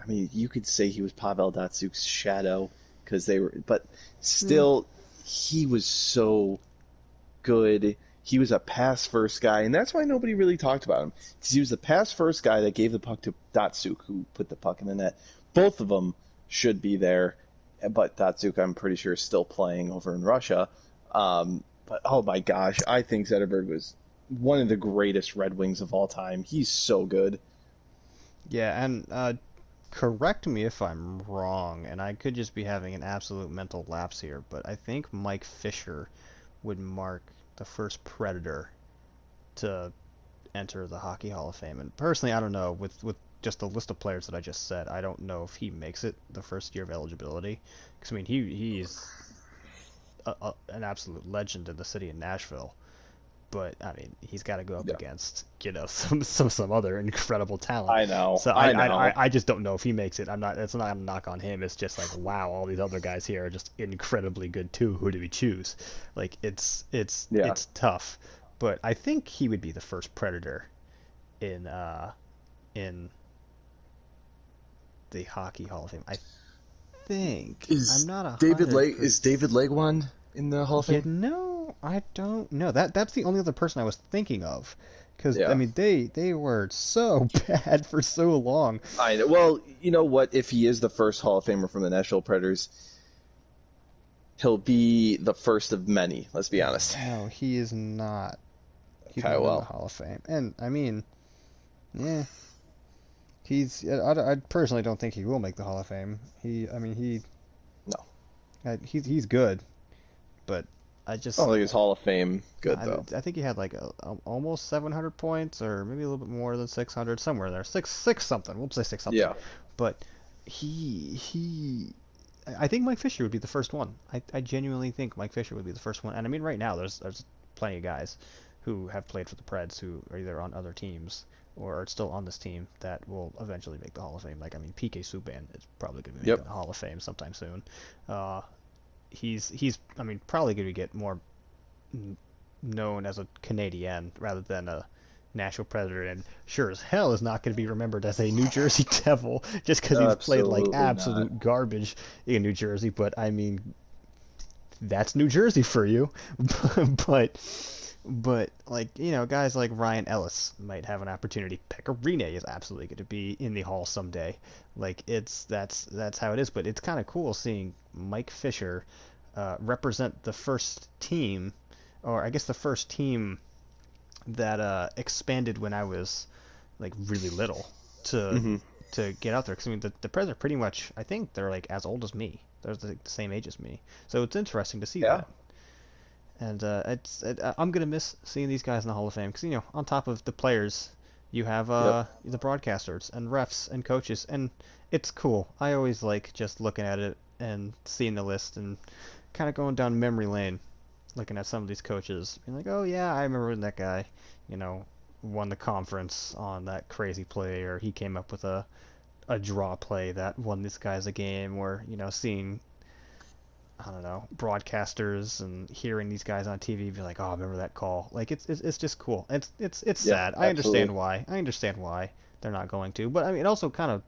S2: mean, you could say he was Pavel Datsuk's shadow because they were, but
S1: mm,
S2: still, he was so good. He was a pass first guy, and that's why nobody really talked about him because he was the pass first guy that gave the puck to Datsuk, who put the puck in the net. Both of them should be there, but Datsuk, I'm pretty sure, is still playing over in Russia. But oh my gosh, I think Zetterberg was one of the greatest Red Wings of all time. He's so good.
S1: yeah, and correct me if I'm wrong, and I could just be having an absolute mental lapse here, but I think Mike Fisher would mark the first Predator to enter the Hockey Hall of Fame. And personally, I don't know with just the list of players that I just said, I don't know if he makes it the first year of eligibility. Because I mean, he's an absolute legend in the city of Nashville. But I mean, he's got to go up
S2: Yeah,
S1: against some other incredible talent.
S2: I know,
S1: So
S2: I know.
S1: I just don't know if he makes it. I'm not. It's not a knock on him. It's just like wow, all these other guys here are just incredibly good too. Who do we choose? Like
S2: Yeah.
S1: it's tough. But I think he would be the first Predator in the Hockey Hall of Fame. I think I'm
S2: Is
S1: not
S2: David
S1: hundred
S2: Leg is
S1: percent.
S2: David Legwand in the Hall of
S1: You
S2: Fame?
S1: know, I don't know. That's the only other person I was thinking of, because I
S2: Yeah.
S1: mean they were so bad for so long.
S2: I know. Well, you know what? If he is the first Hall of Famer from the Nashville Predators, he'll be the first of many. Let's be honest.
S1: No, he is not. He's
S2: Okay,
S1: not in the
S2: well,
S1: Hall of Fame, and I mean, yeah, I personally don't think he will make the Hall of Fame. I mean,
S2: no.
S1: he's good, but I
S2: I
S1: just
S2: don't think it's Hall of Fame good though.
S1: I think he had like almost 700 points, or maybe a little bit more than 600, somewhere there, six something. We'll say six something.
S2: Yeah.
S1: But he, I think Mike Fisher would be the first one. I genuinely think Mike Fisher would be the first one. And I mean, right now there's plenty of guys who have played for the Preds who are either on other teams or are still on this team that will eventually make the Hall of Fame. Like I mean, PK Subban is probably going to be
S2: Yep.
S1: making the Hall of Fame sometime soon. Uh, he's I mean probably going to get more known as a Canadian rather than a Nashville Predator, and sure as hell is not going to be remembered as a New Jersey Devil just because he's played like
S2: Absolutely not.
S1: absolute garbage in New Jersey. But I mean, that's New Jersey for you. but like guys like Ryan Ellis might have an opportunity. Pekka Rinne is absolutely going to be in the Hall someday. Like that's how it is. But it's kind of cool seeing Mike Fisher represent the first team, or I guess the first team that expanded when I was like really little to
S2: Hmm.
S1: to get out there. Because I mean, the Preds are pretty much, I think they're like as old as me. They're the same age as me. So it's interesting to see
S2: Yeah.
S1: that. And I'm gonna miss seeing these guys in the Hall of Fame because on top of the players, you have
S2: Yep.
S1: the broadcasters and refs and coaches, and it's cool. I always like just looking at it and seeing the list and kind of going down memory lane, looking at some of these coaches, being like, oh yeah, I remember when that guy, you know, won the conference on that crazy play, or he came up with a draw play that won this guy's a game, or seeing I don't know, broadcasters and hearing these guys on TV be like, "Oh, remember that call?" Like it's just cool. It's
S2: Yep.
S1: sad. I understand
S2: Absolutely.
S1: why. I understand why they're not going to. But I mean, it also kind of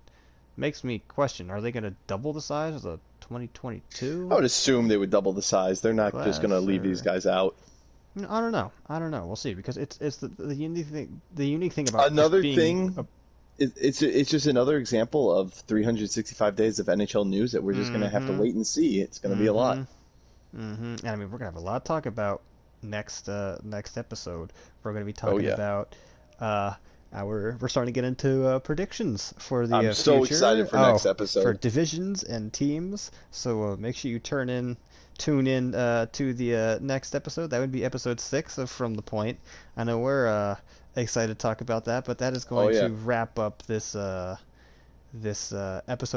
S1: makes me question: Are they going to double the size of the
S2: I
S1: 2022
S2: would assume they would double the size. They're not just going to
S1: class?
S2: leave these
S1: Or
S2: guys out.
S1: I don't know. I don't know. We'll see because it's the unique thing. The unique thing about just
S2: Another
S1: being
S2: thing, it's just another example of 365 days of NHL news that we're just going to have to
S1: mm-hmm,
S2: wait and see. It's going to be a lot.
S1: mm-hmm. And I mean, we're gonna have a lot to talk about next episode. We're gonna be
S2: Oh
S1: talking
S2: yeah.
S1: about uh we're starting to get into predictions for the
S2: I'm so excited
S1: future.
S2: for
S1: Oh,
S2: next
S1: for
S2: episode.
S1: divisions and teams. So make sure you tune in to the next episode. That would be episode 6 of From the Point. I know we're excited to talk about that, but that is
S2: Oh
S1: going
S2: yeah.
S1: to wrap up this episode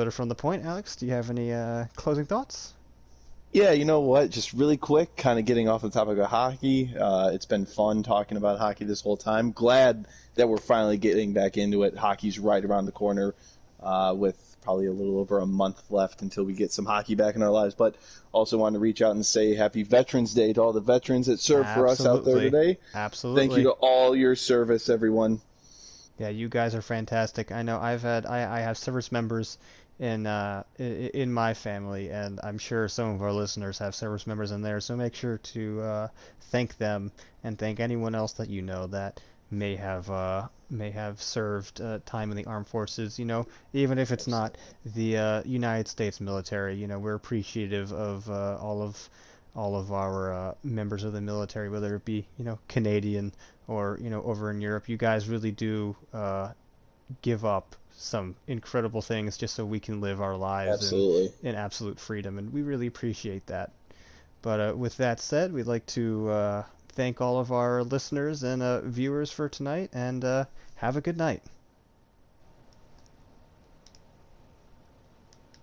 S1: of From the Point. Alex, do you have any closing thoughts?
S2: Yeah, you know what? Just really quick, kind of getting off the topic of hockey. It's been fun talking about hockey this whole time. Glad that we're finally getting back into it. Hockey's right around the corner, with probably a little over a month left until we get some hockey back in our lives. But also want to reach out and say Happy Veterans Day to all the veterans that serve for us out there
S1: Absolutely.
S2: today. Thank you
S1: Absolutely.
S2: to all your service, everyone.
S1: Yeah, you guys are fantastic. I know I have service members in my family, and I'm sure some of our listeners have service members in there. So make sure to thank them and thank anyone else that you know that may have served time in the armed forces. Even if it's not the United States military. We're appreciative of all of our members of the military, whether it be Canadian or over in Europe. You guys really do give up some incredible things just so we can live our lives
S2: Absolutely.
S1: in absolute freedom, and we really appreciate that. But with that said, we'd like to thank all of our listeners and viewers for tonight, and have a good night.